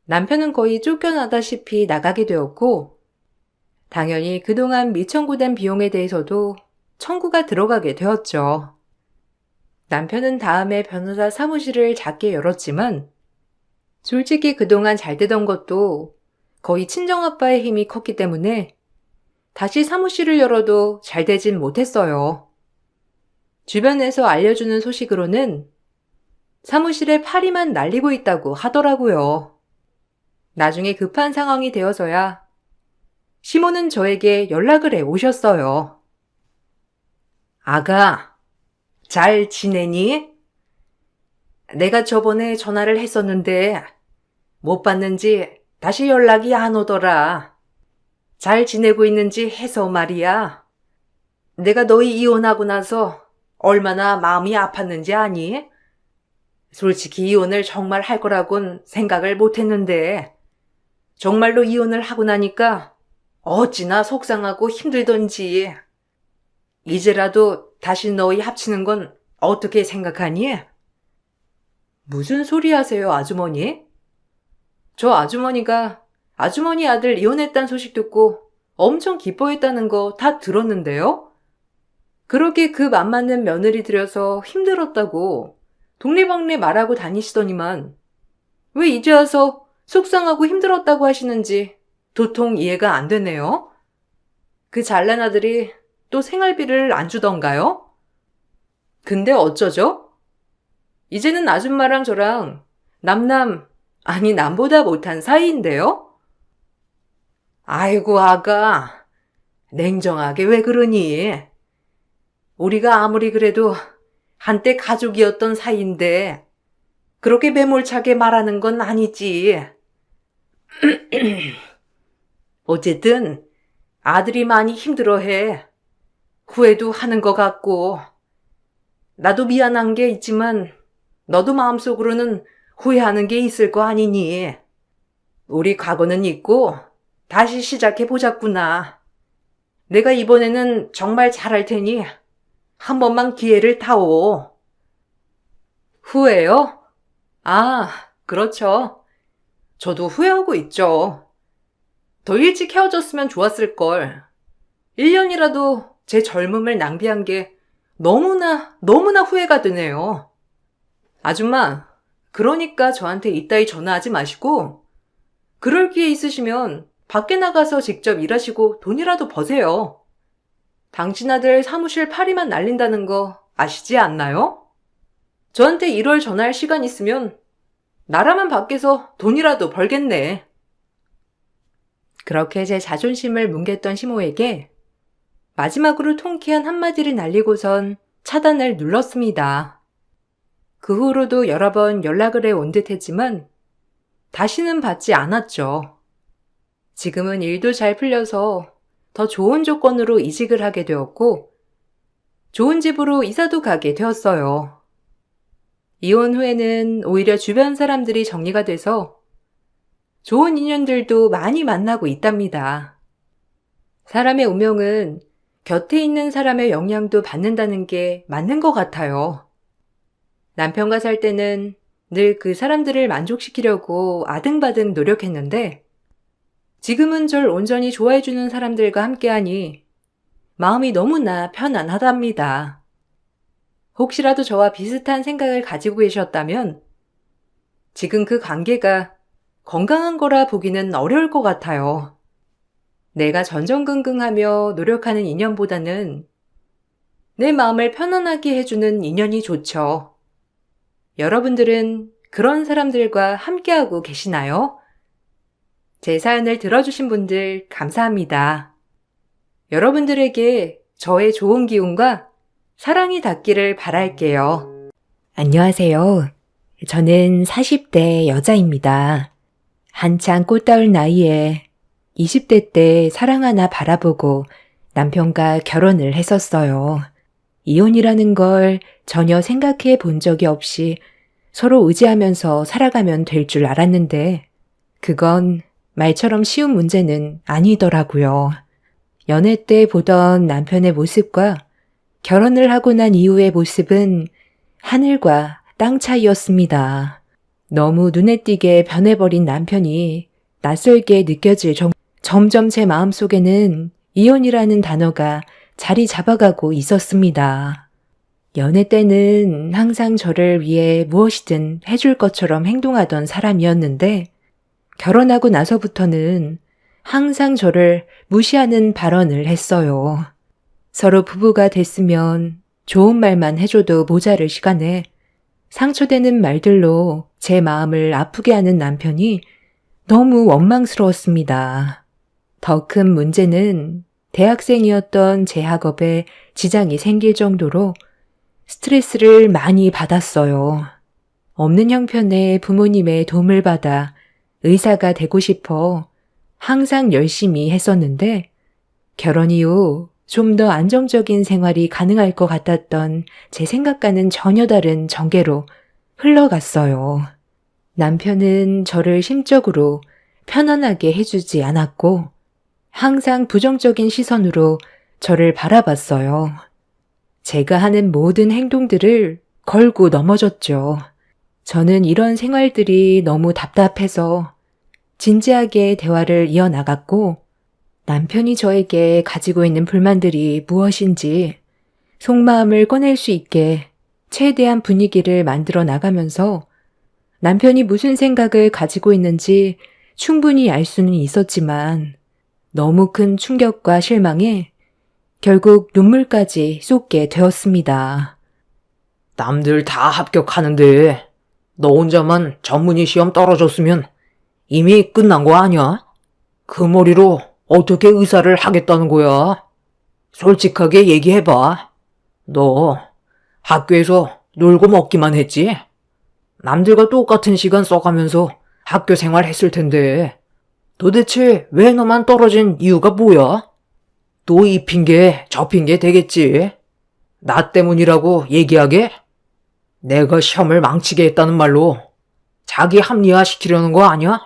남편은 거의 쫓겨나다시피 나가게 되었고, 당연히 그동안 미청구된 비용에 대해서도 청구가 들어가게 되었죠. 남편은 다음에 변호사 사무실을 작게 열었지만, 솔직히 그동안 잘 되던 것도 거의 친정아빠의 힘이 컸기 때문에 다시 사무실을 열어도 잘 되진 못했어요. 주변에서 알려주는 소식으로는 사무실에 파리만 날리고 있다고 하더라고요. 나중에 급한 상황이 되어서야 시모는 저에게 연락을 해 오셨어요. 아가, 잘 지내니? 내가 저번에 전화를 했었는데 못 받는지 다시 연락이 안 오더라. 잘 지내고 있는지 해서 말이야. 내가 너희 이혼하고 나서 얼마나 마음이 아팠는지 아니? 솔직히 이혼을 정말 할 거라곤 생각을 못 했는데 정말로 이혼을 하고 나니까 어찌나 속상하고 힘들던지. 이제라도 다시 너희 합치는 건 어떻게 생각하니? 무슨 소리 하세요, 아주머니? 저 아주머니가 아주머니 아들 이혼했다는 소식 듣고 엄청 기뻐했다는 거 다 들었는데요? 그렇게 그 맘 맞는 며느리 들여서 힘들었다고 동네방네 말하고 다니시더니만 왜 이제 와서 속상하고 힘들었다고 하시는지 도통 이해가 안 되네요. 그 잘난 아들이 또 생활비를 안 주던가요? 근데 어쩌죠? 이제는 아줌마랑 저랑 아니 남보다 못한 사이인데요? 아이고 아가, 냉정하게 왜 그러니? 우리가 아무리 그래도 한때 가족이었던 사이인데 그렇게 매몰차게 말하는 건 아니지. 어쨌든 아들이 많이 힘들어해. 후회도 하는 것 같고. 나도 미안한 게 있지만 너도 마음속으로는 후회하는 게 있을 거 아니니. 우리 과거는 잊고 다시 시작해 보자꾸나. 내가 이번에는 정말 잘할 테니 한 번만 기회를 타오. 후회요? 아, 그렇죠. 저도 후회하고 있죠. 더 일찍 헤어졌으면 좋았을걸. 1년이라도 제 젊음을 낭비한 게 너무나 후회가 되네요. 아줌마, 그러니까 저한테 이따위 전화하지 마시고 그럴 기회 있으시면 밖에 나가서 직접 일하시고 돈이라도 버세요. 당신 아들 사무실 파리만 날린다는 거 아시지 않나요? 저한테 1월 전화할 시간 있으면 나라만 밖에서 돈이라도 벌겠네. 그렇게 제 자존심을 뭉갰던 시모에게 마지막으로 통쾌한 한마디를 날리고선 차단을 눌렀습니다. 그 후로도 여러 번 연락을 해 온 듯 했지만 다시는 받지 않았죠. 지금은 일도 잘 풀려서 더 좋은 조건으로 이직을 하게 되었고 좋은 집으로 이사도 가게 되었어요. 이혼 후에는 오히려 주변 사람들이 정리가 돼서 좋은 인연들도 많이 만나고 있답니다. 사람의 운명은 곁에 있는 사람의 영향도 받는다는 게 맞는 것 같아요. 남편과 살 때는 늘 그 사람들을 만족시키려고 아등바등 노력했는데 지금은 절 온전히 좋아해주는 사람들과 함께하니 마음이 너무나 편안하답니다. 혹시라도 저와 비슷한 생각을 가지고 계셨다면 지금 그 관계가 건강한 거라 보기는 어려울 것 같아요. 내가 전전긍긍하며 노력하는 인연보다는 내 마음을 편안하게 해주는 인연이 좋죠. 여러분들은 그런 사람들과 함께하고 계시나요? 제 사연을 들어주신 분들 감사합니다. 여러분들에게 저의 좋은 기운과 사랑이 닿기를 바랄게요. 안녕하세요. 저는 40대 여자입니다. 한창 꽃다울 나이에 20대 때 사랑 하나 바라보고 남편과 결혼을 했었어요. 이혼이라는 걸 전혀 생각해 본 적이 없이 서로 의지하면서 살아가면 될 줄 알았는데 그건 말처럼 쉬운 문제는 아니더라고요. 연애 때 보던 남편의 모습과 결혼을 하고 난 이후의 모습은 하늘과 땅 차이였습니다. 너무 눈에 띄게 변해버린 남편이 낯설게 느껴질 점점 제 마음속에는 이혼이라는 단어가 자리 잡아가고 있었습니다. 연애 때는 항상 저를 위해 무엇이든 해줄 것처럼 행동하던 사람이었는데 결혼하고 나서부터는 항상 저를 무시하는 발언을 했어요. 서로 부부가 됐으면 좋은 말만 해줘도 모자랄 시간에 상처되는 말들로 제 마음을 아프게 하는 남편이 너무 원망스러웠습니다. 더 큰 문제는 대학생이었던 제 학업에 지장이 생길 정도로 스트레스를 많이 받았어요. 없는 형편의 부모님의 도움을 받아 의사가 되고 싶어 항상 열심히 했었는데 결혼 이후 좀 더 안정적인 생활이 가능할 것 같았던 제 생각과는 전혀 다른 전개로 흘러갔어요. 남편은 저를 심적으로 편안하게 해주지 않았고 항상 부정적인 시선으로 저를 바라봤어요. 제가 하는 모든 행동들을 걸고 넘어졌죠. 저는 이런 생활들이 너무 답답해서 진지하게 대화를 이어나갔고 남편이 저에게 가지고 있는 불만들이 무엇인지 속마음을 꺼낼 수 있게 최대한 분위기를 만들어 나가면서 남편이 무슨 생각을 가지고 있는지 충분히 알 수는 있었지만 너무 큰 충격과 실망에 결국 눈물까지 쏟게 되었습니다. 남들 다 합격하는데 너 혼자만 전문의 시험 떨어졌으면 이미 끝난 거 아니야? 그 머리로 어떻게 의사를 하겠다는 거야? 솔직하게 얘기해봐. 너 학교에서 놀고 먹기만 했지? 남들과 똑같은 시간 써가면서 학교 생활 했을 텐데 도대체 왜 너만 떨어진 이유가 뭐야? 또 이 핑계 저 핑계 되겠지. 나 때문이라고 얘기하게? 내가 시험을 망치게 했다는 말로 자기 합리화시키려는 거 아니야?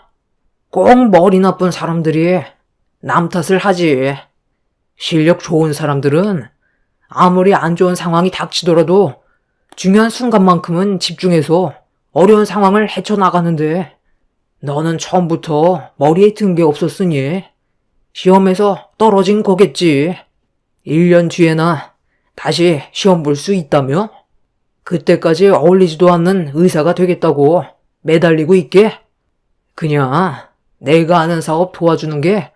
꼭 머리 나쁜 사람들이 남 탓을 하지. 실력 좋은 사람들은 아무리 안 좋은 상황이 닥치더라도 중요한 순간만큼은 집중해서 어려운 상황을 헤쳐나가는데 너는 처음부터 머리에 든 게 없었으니 시험에서 떨어진 거겠지. 1년 뒤에나 다시 시험 볼 수 있다며? 그때까지 어울리지도 않는 의사가 되겠다고 매달리고 있게? 그냥 내가 아는 사업 도와주는 게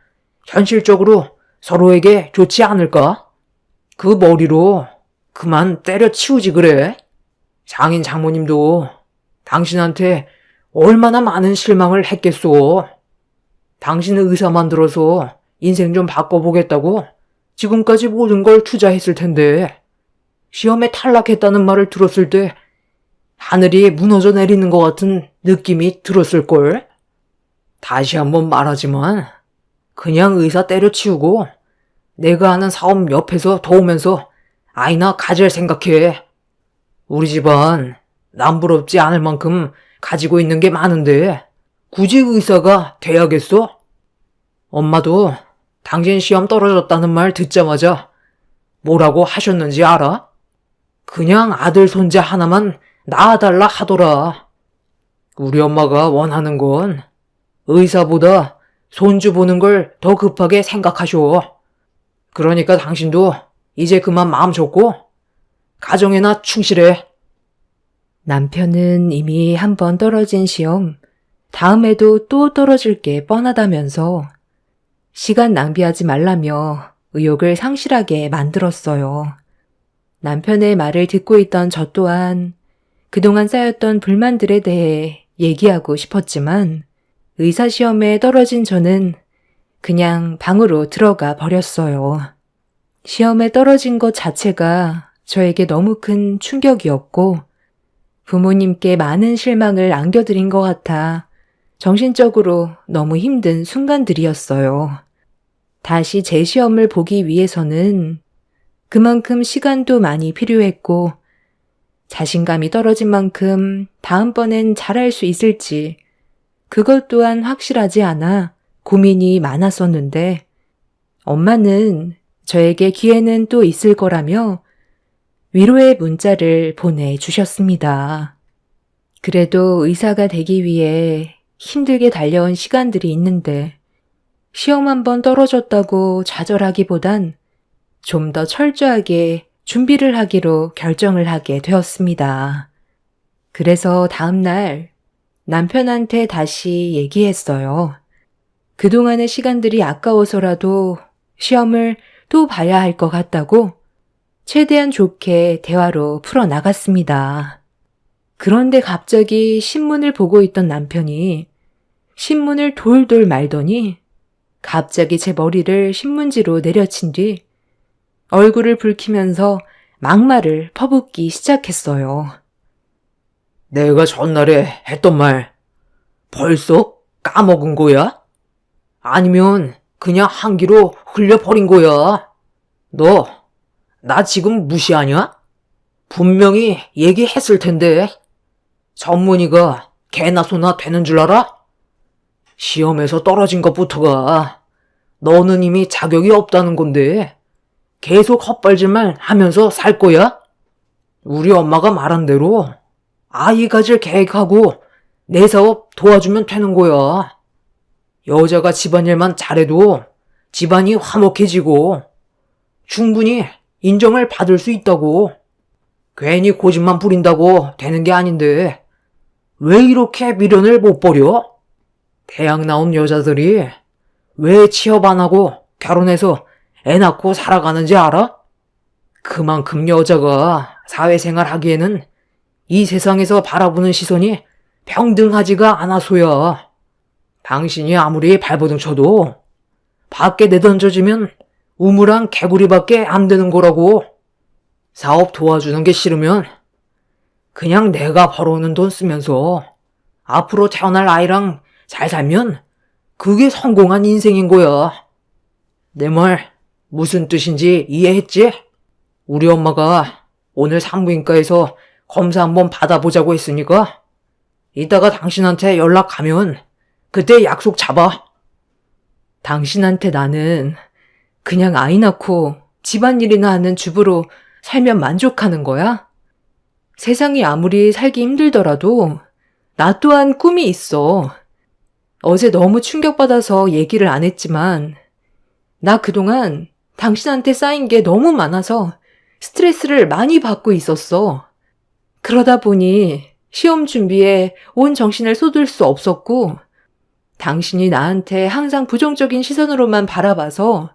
현실적으로 서로에게 좋지 않을까? 그 머리로 그만 때려치우지 그래. 장인 장모님도 당신한테 얼마나 많은 실망을 했겠소. 당신은 의사 만들어서 인생 좀 바꿔보겠다고 지금까지 모든 걸 투자했을 텐데 시험에 탈락했다는 말을 들었을 때 하늘이 무너져 내리는 것 같은 느낌이 들었을걸? 다시 한번 말하지만 그냥 의사 때려치우고 내가 하는 사업 옆에서 도우면서 아이나 가질 생각해. 우리 집안 남부럽지 않을 만큼 가지고 있는 게 많은데 굳이 의사가 돼야겠어? 엄마도 당신 시험 떨어졌다는 말 듣자마자 뭐라고 하셨는지 알아? 그냥 아들 손자 하나만 낳아달라 하더라. 우리 엄마가 원하는 건 의사보다 손주 보는 걸 더 급하게 생각하셔. 그러니까 당신도 이제 그만 마음 접고 가정에나 충실해. 남편은 이미 한 번 떨어진 시험, 다음에도 또 떨어질 게 뻔하다면서 시간 낭비하지 말라며 의욕을 상실하게 만들었어요. 남편의 말을 듣고 있던 저 또한 그동안 쌓였던 불만들에 대해 얘기하고 싶었지만 의사시험에 떨어진 저는 그냥 방으로 들어가 버렸어요. 시험에 떨어진 것 자체가 저에게 너무 큰 충격이었고 부모님께 많은 실망을 안겨드린 것 같아 정신적으로 너무 힘든 순간들이었어요. 다시 제 시험을 보기 위해서는 그만큼 시간도 많이 필요했고 자신감이 떨어진 만큼 다음번엔 잘할 수 있을지 그것 또한 확실하지 않아 고민이 많았었는데 엄마는 저에게 기회는 또 있을 거라며 위로의 문자를 보내주셨습니다. 그래도 의사가 되기 위해 힘들게 달려온 시간들이 있는데 시험 한번 떨어졌다고 좌절하기보단 좀 더 철저하게 준비를 하기로 결정을 하게 되었습니다. 그래서 다음날 남편한테 다시 얘기했어요. 그동안의 시간들이 아까워서라도 시험을 또 봐야 할 것 같다고 최대한 좋게 대화로 풀어나갔습니다. 그런데 갑자기 신문을 보고 있던 남편이 신문을 돌돌 말더니 갑자기 제 머리를 신문지로 내려친 뒤 얼굴을 붉히면서 막말을 퍼붓기 시작했어요. 내가 전날에 했던 말 벌써 까먹은 거야? 아니면 그냥 한기로 흘려버린 거야? 너, 나 지금 무시하냐? 분명히 얘기했을 텐데. 전문의가 개나 소나 되는 줄 알아? 시험에서 떨어진 것부터가 너는 이미 자격이 없다는 건데 계속 헛발질만 하면서 살 거야? 우리 엄마가 말한 대로 아이 가질 계획하고 내 사업 도와주면 되는 거야. 여자가 집안일만 잘해도 집안이 화목해지고 충분히 인정을 받을 수 있다고. 괜히 고집만 부린다고 되는 게 아닌데 왜 이렇게 미련을 못 버려? 대학 나온 여자들이 왜 취업 안 하고 결혼해서 애 낳고 살아가는지 알아? 그만큼 여자가 사회생활 하기에는 이 세상에서 바라보는 시선이 평등하지가 않아서야. 당신이 아무리 발버둥 쳐도 밖에 내던져지면 우물한 개구리밖에 안 되는 거라고. 사업 도와주는 게 싫으면 그냥 내가 벌어오는 돈 쓰면서 앞으로 태어날 아이랑 잘 살면 그게 성공한 인생인 거야. 내 말 무슨 뜻인지 이해했지? 우리 엄마가 오늘 산부인과에서 검사 한번 받아보자고 했으니까 이따가 당신한테 연락 가면 그때 약속 잡아. 당신한테 나는 그냥 아이 낳고 집안일이나 하는 주부로 살면 만족하는 거야? 세상이 아무리 살기 힘들더라도 나 또한 꿈이 있어. 어제 너무 충격받아서 얘기를 안 했지만 나 그동안 당신한테 쌓인 게 너무 많아서 스트레스를 많이 받고 있었어. 그러다 보니 시험 준비에 온 정신을 쏟을 수 없었고 당신이 나한테 항상 부정적인 시선으로만 바라봐서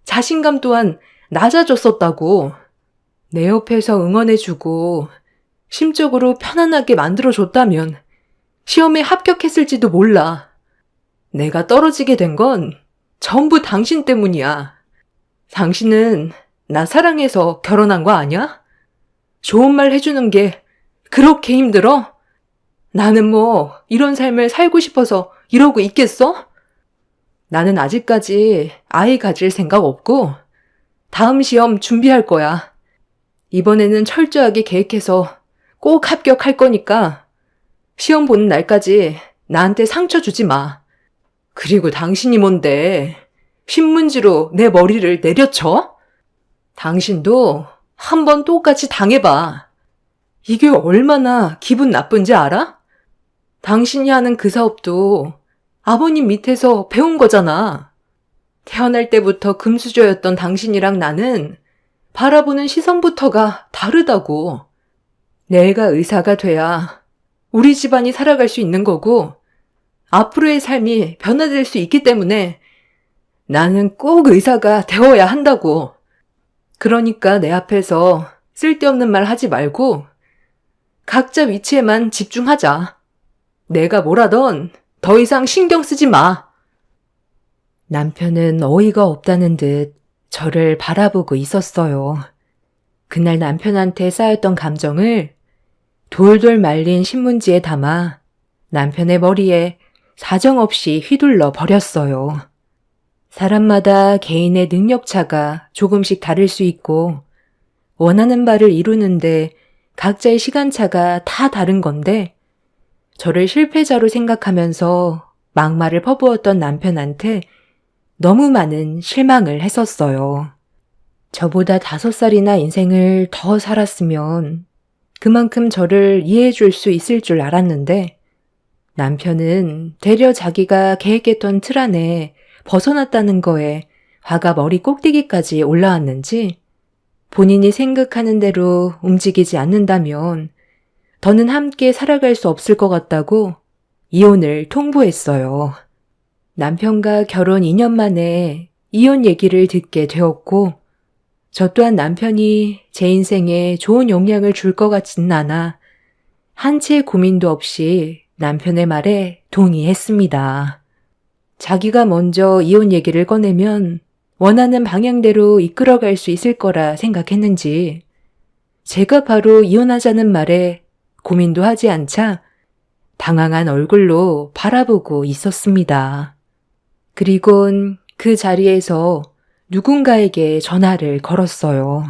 자신감 또한 낮아졌었다고. 내 옆에서 응원해주고 심적으로 편안하게 만들어줬다면 시험에 합격했을지도 몰라. 내가 떨어지게 된 건 전부 당신 때문이야. 당신은 나 사랑해서 결혼한 거 아니야? 좋은 말 해주는 게 그렇게 힘들어? 나는 뭐 이런 삶을 살고 싶어서 이러고 있겠어? 나는 아직까지 아이 가질 생각 없고 다음 시험 준비할 거야. 이번에는 철저하게 계획해서 꼭 합격할 거니까 시험 보는 날까지 나한테 상처 주지 마. 그리고 당신이 뭔데 신문지로 내 머리를 내려쳐? 당신도 한번 똑같이 당해봐. 이게 얼마나 기분 나쁜지 알아? 당신이 하는 그 사업도 아버님 밑에서 배운 거잖아. 태어날 때부터 금수저였던 당신이랑 나는 바라보는 시선부터가 다르다고. 내가 의사가 돼야 우리 집안이 살아갈 수 있는 거고 앞으로의 삶이 변화될 수 있기 때문에 나는 꼭 의사가 되어야 한다고. 그러니까 내 앞에서 쓸데없는 말 하지 말고 각자 위치에만 집중하자. 내가 뭐라던 더 이상 신경 쓰지 마. 남편은 어이가 없다는 듯 저를 바라보고 있었어요. 그날 남편한테 쌓였던 감정을 돌돌 말린 신문지에 담아 남편의 머리에 사정없이 휘둘러 버렸어요. 사람마다 개인의 능력차가 조금씩 다를 수 있고 원하는 바를 이루는데 각자의 시간차가 다 다른 건데 저를 실패자로 생각하면서 막말을 퍼부었던 남편한테 너무 많은 실망을 했었어요. 저보다 5살이나 인생을 더 살았으면 그만큼 저를 이해해 줄 수 있을 줄 알았는데 남편은 되려 자기가 계획했던 틀 안에 벗어났다는 거에 화가 머리 꼭대기까지 올라왔는지 본인이 생각하는 대로 움직이지 않는다면 더는 함께 살아갈 수 없을 것 같다고 이혼을 통보했어요. 남편과 결혼 2년 만에 이혼 얘기를 듣게 되었고 저 또한 남편이 제 인생에 좋은 영향을 줄 것 같지는 않아 한 채의 고민도 없이 남편의 말에 동의했습니다. 자기가 먼저 이혼 얘기를 꺼내면 원하는 방향대로 이끌어갈 수 있을 거라 생각했는지 제가 바로 이혼하자는 말에 고민도 하지 않자 당황한 얼굴로 바라보고 있었습니다. 그리곤 그 자리에서 누군가에게 전화를 걸었어요.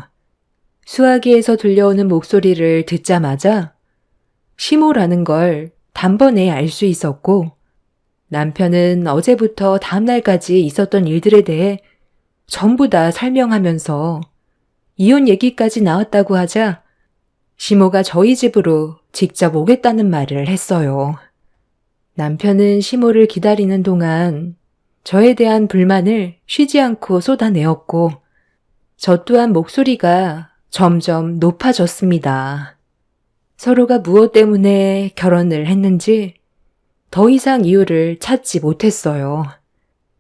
수화기에서 들려오는 목소리를 듣자마자 시모라는 걸 단번에 알 수 있었고 남편은 어제부터 다음날까지 있었던 일들에 대해 전부 다 설명하면서 이혼 얘기까지 나왔다고 하자 시모가 저희 집으로 직접 오겠다는 말을 했어요. 남편은 시모를 기다리는 동안 저에 대한 불만을 쉬지 않고 쏟아내었고 저 또한 목소리가 점점 높아졌습니다. 서로가 무엇 때문에 결혼을 했는지 더 이상 이유를 찾지 못했어요.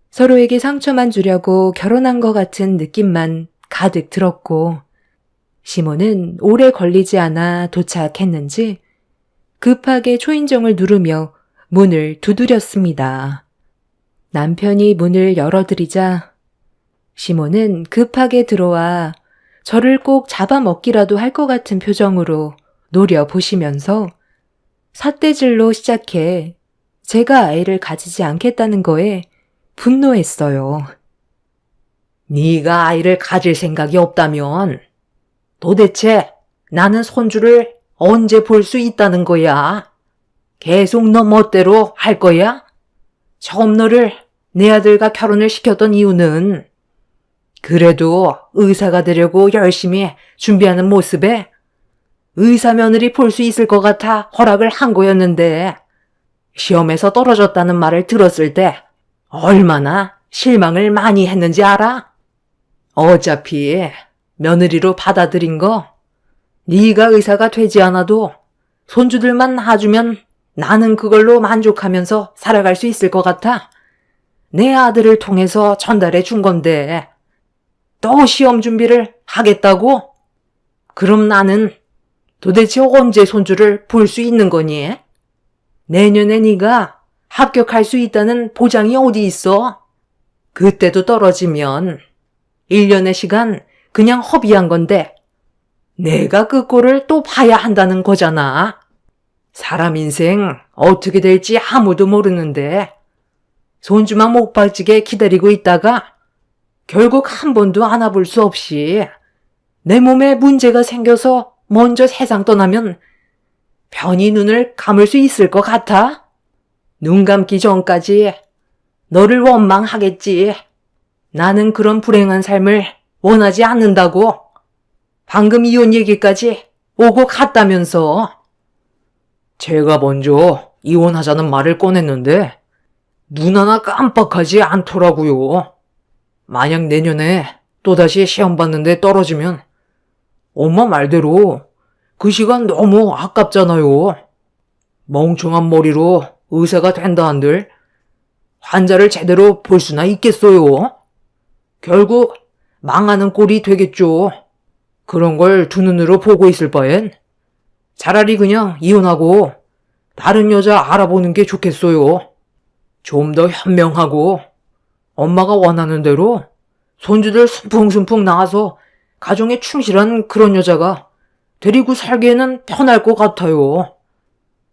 서로에게 상처만 주려고 결혼한 것 같은 느낌만 가득 들었고 시모는 오래 걸리지 않아 도착했는지 급하게 초인종을 누르며 문을 두드렸습니다. 남편이 문을 열어드리자 시모는 급하게 들어와 저를 꼭 잡아먹기라도 할 것 같은 표정으로 노려보시면서 삿대질로 시작해 제가 아이를 가지지 않겠다는 거에 분노했어요. 네가 아이를 가질 생각이 없다면 도대체 나는 손주를 언제 볼 수 있다는 거야? 계속 너 멋대로 할 거야? 처음 너를 내 아들과 결혼을 시켰던 이유는 그래도 의사가 되려고 열심히 준비하는 모습에 의사 며느리 볼 수 있을 것 같아 허락을 한 거였는데 시험에서 떨어졌다는 말을 들었을 때 얼마나 실망을 많이 했는지 알아? 어차피 며느리로 받아들인 거 네가 의사가 되지 않아도 손주들만 낳아주면 나는 그걸로 만족하면서 살아갈 수 있을 것 같아. 내 아들을 통해서 전달해 준 건데 또 시험 준비를 하겠다고? 그럼 나는 도대체 언제 손주를 볼 수 있는 거니? 내년에 네가 합격할 수 있다는 보장이 어디 있어? 그때도 떨어지면 1년의 시간 그냥 허비한 건데 내가 그 꼴을 또 봐야 한다는 거잖아. 사람 인생 어떻게 될지 아무도 모르는데 손주만 목발지게 기다리고 있다가 결국 한 번도 안아볼 수 없이 내 몸에 문제가 생겨서 먼저 세상 떠나면 편히 눈을 감을 수 있을 것 같아? 눈 감기 전까지 너를 원망하겠지. 나는 그런 불행한 삶을 원하지 않는다고. 방금 이혼 얘기까지 오고 갔다면서. 제가 먼저 이혼하자는 말을 꺼냈는데 눈 하나 깜빡하지 않더라고요. 만약 내년에 또다시 시험 봤는데 떨어지면 엄마 말대로 그 시간 너무 아깝잖아요. 멍청한 머리로 의사가 된다 한들 환자를 제대로 볼 수나 있겠어요? 결국 망하는 꼴이 되겠죠. 그런 걸 두 눈으로 보고 있을 바엔 차라리 그냥 이혼하고 다른 여자 알아보는 게 좋겠어요. 좀 더 현명하고 엄마가 원하는 대로 손주들 순풍순풍 낳아서 가정에 충실한 그런 여자가 데리고 살기에는 편할 것 같아요.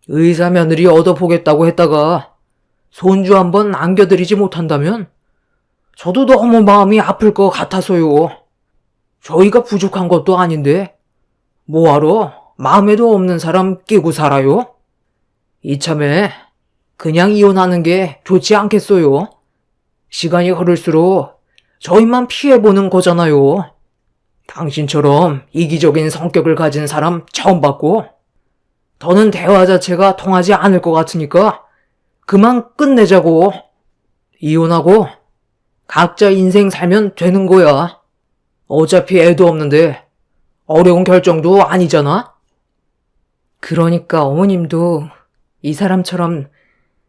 의사 며느리 얻어보겠다고 했다가 손주 한번 안겨드리지 못한다면 저도 너무 마음이 아플 것 같아서요. 저희가 부족한 것도 아닌데 뭐하러 마음에도 없는 사람 끼고 살아요? 이참에 그냥 이혼하는 게 좋지 않겠어요? 시간이 흐를수록 저희만 피해보는 거잖아요. 당신처럼 이기적인 성격을 가진 사람 처음 봤고, 더는 대화 자체가 통하지 않을 것 같으니까 그만 끝내자고. 이혼하고 각자 인생 살면 되는 거야. 어차피 애도 없는데 어려운 결정도 아니잖아? 그러니까 어머님도 이 사람처럼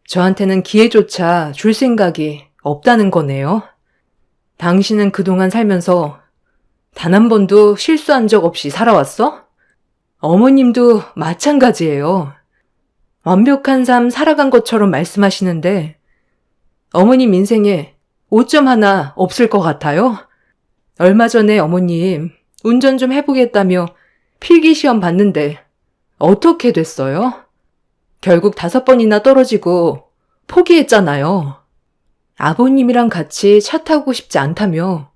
저한테는 기회조차 줄 생각이 없다는 거네요. 당신은 그동안 살면서 단 한 번도 실수한 적 없이 살아왔어? 어머님도 마찬가지예요. 완벽한 삶 살아간 것처럼 말씀하시는데 어머님 인생에 오점 하나 없을 것 같아요? 얼마 전에 어머님 운전 좀 해보겠다며 필기시험 봤는데 어떻게 됐어요? 결국 5번이나 떨어지고 포기했잖아요. 아버님이랑 같이 차 타고 싶지 않다며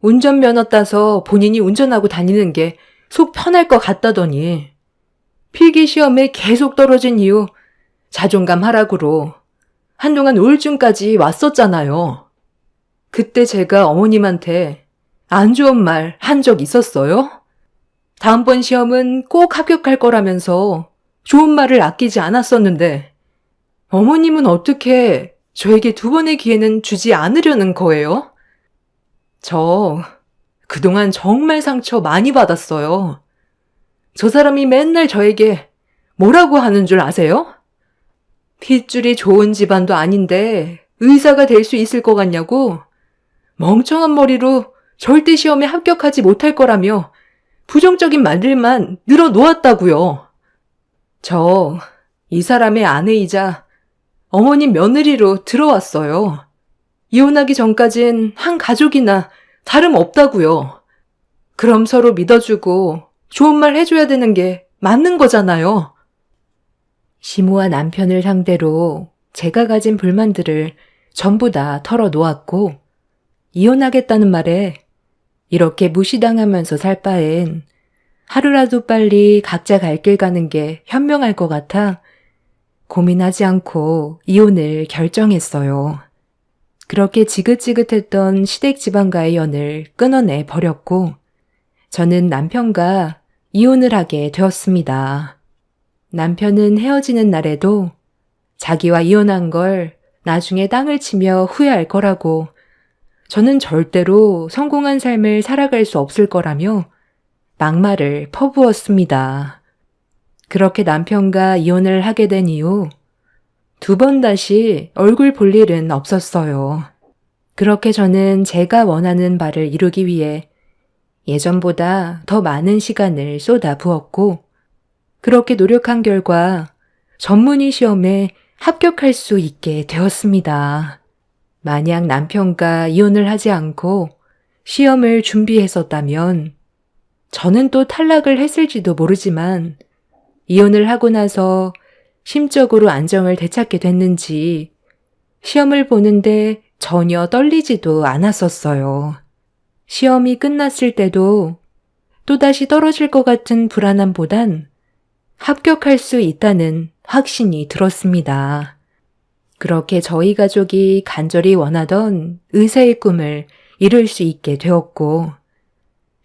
운전면허 따서 본인이 운전하고 다니는 게 속 편할 것 같다더니 필기시험에 계속 떨어진 이후 자존감 하락으로 한동안 우울증까지 왔었잖아요. 그때 제가 어머님한테 안 좋은 말 한 적 있었어요? 다음번 시험은 꼭 합격할 거라면서 좋은 말을 아끼지 않았었는데 어머님은 어떻게 저에게 2번의 기회는 주지 않으려는 거예요? 저 그동안 정말 상처 많이 받았어요. 저 사람이 맨날 저에게 뭐라고 하는 줄 아세요? 핏줄이 좋은 집안도 아닌데 의사가 될 수 있을 것 같냐고 멍청한 머리로 절대 시험에 합격하지 못할 거라며 부정적인 말들만 늘어놓았다고요. 저 이 사람의 아내이자 어머님 며느리로 들어왔어요. 이혼하기 전까진 한 가족이나 다름없다고요. 그럼 서로 믿어주고 좋은 말 해줘야 되는 게 맞는 거잖아요. 시모와 남편을 상대로 제가 가진 불만들을 전부 다 털어놓았고 이혼하겠다는 말에 이렇게 무시당하면서 살 바엔 하루라도 빨리 각자 갈 길 가는 게 현명할 것 같아 고민하지 않고 이혼을 결정했어요. 그렇게 지긋지긋했던 시댁 집안과의 연을 끊어내 버렸고 저는 남편과 이혼을 하게 되었습니다. 남편은 헤어지는 날에도 자기와 이혼한 걸 나중에 땅을 치며 후회할 거라고 저는 절대로 성공한 삶을 살아갈 수 없을 거라며 막말을 퍼부었습니다. 그렇게 남편과 이혼을 하게 된 이후 2번 다시 얼굴 볼 일은 없었어요. 그렇게 저는 제가 원하는 바를 이루기 위해 예전보다 더 많은 시간을 쏟아 부었고 그렇게 노력한 결과 전문의 시험에 합격할 수 있게 되었습니다. 만약 남편과 이혼을 하지 않고 시험을 준비했었다면 저는 또 탈락을 했을지도 모르지만 이혼을 하고 나서 심적으로 안정을 되찾게 됐는지 시험을 보는데 전혀 떨리지도 않았었어요. 시험이 끝났을 때도 또다시 떨어질 것 같은 불안함보단 합격할 수 있다는 확신이 들었습니다. 그렇게 저희 가족이 간절히 원하던 의사의 꿈을 이룰 수 있게 되었고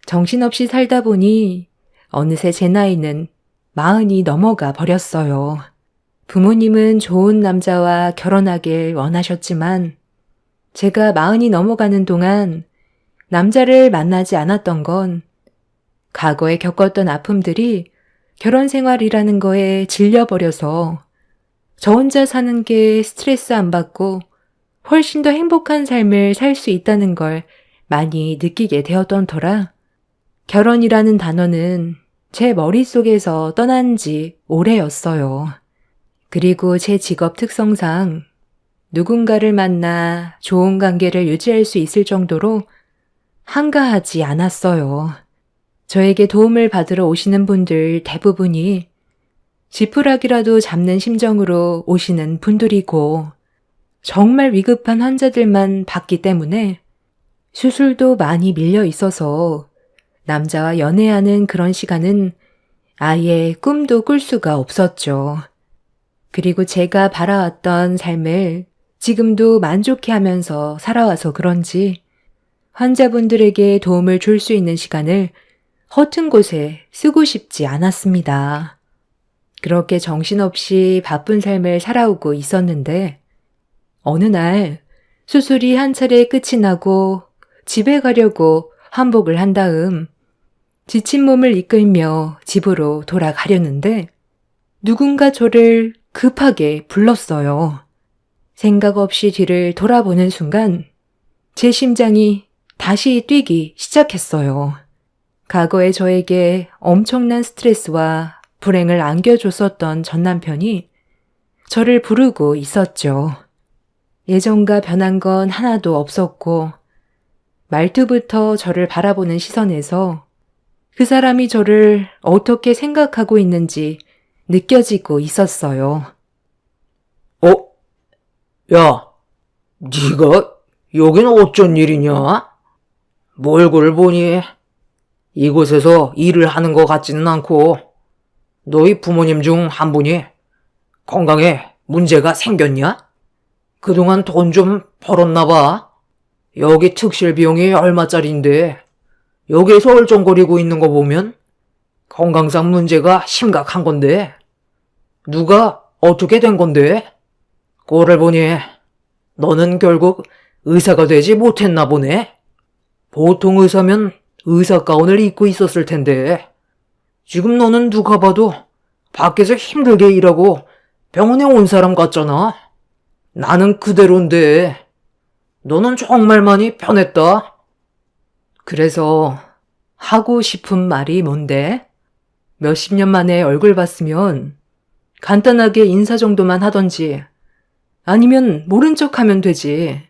정신없이 살다 보니 어느새 제 나이는 40이 넘어가 버렸어요. 부모님은 좋은 남자와 결혼하길 원하셨지만 제가 40이 넘어가는 동안 남자를 만나지 않았던 건 과거에 겪었던 아픔들이 결혼 생활이라는 거에 질려버려서 저 혼자 사는 게 스트레스 안 받고 훨씬 더 행복한 삶을 살 수 있다는 걸 많이 느끼게 되었던 터라 결혼이라는 단어는 제 머릿속에서 떠난 지 오래였어요. 그리고 제 직업 특성상 누군가를 만나 좋은 관계를 유지할 수 있을 정도로 한가하지 않았어요. 저에게 도움을 받으러 오시는 분들 대부분이 지푸라기라도 잡는 심정으로 오시는 분들이고 정말 위급한 환자들만 받기 때문에 수술도 많이 밀려 있어서 남자와 연애하는 그런 시간은 아예 꿈도 꿀 수가 없었죠. 그리고 제가 바라왔던 삶을 지금도 만족해 하면서 살아와서 그런지 환자분들에게 도움을 줄 수 있는 시간을 허튼 곳에 쓰고 싶지 않았습니다. 그렇게 정신없이 바쁜 삶을 살아오고 있었는데 어느 날 수술이 한 차례 끝이 나고 집에 가려고 환복을 한 다음 지친 몸을 이끌며 집으로 돌아가려는데 누군가 저를 급하게 불렀어요. 생각 없이 뒤를 돌아보는 순간 제 심장이 다시 뛰기 시작했어요. 과거에 저에게 엄청난 스트레스와 불행을 안겨줬었던 전 남편이 저를 부르고 있었죠. 예전과 변한 건 하나도 없었고 말투부터 저를 바라보는 시선에서 그 사람이 저를 어떻게 생각하고 있는지 느껴지고 있었어요. 야, 네가 여긴 어쩐 일이냐? 뭐 얼굴을 보니 이곳에서 일을 하는 것 같지는 않고 너희 부모님 중 한 분이 건강에 문제가 생겼냐? 그동안 돈 좀 벌었나 봐. 여기 특실 비용이 얼마짜린데 여기에서 얼쩡거리고 있는 거 보면 건강상 문제가 심각한 건데 누가 어떻게 된 건데? 꼴을 보니 너는 결국 의사가 되지 못했나 보네. 보통 의사면 의사 가운을 입고 있었을 텐데 지금 너는 누가 봐도 밖에서 힘들게 일하고 병원에 온 사람 같잖아. 나는 그대로인데 너는 정말 많이 변했다. 그래서 하고 싶은 말이 뭔데? 몇십 년 만에 얼굴 봤으면 간단하게 인사 정도만 하던지 아니면 모른 척하면 되지.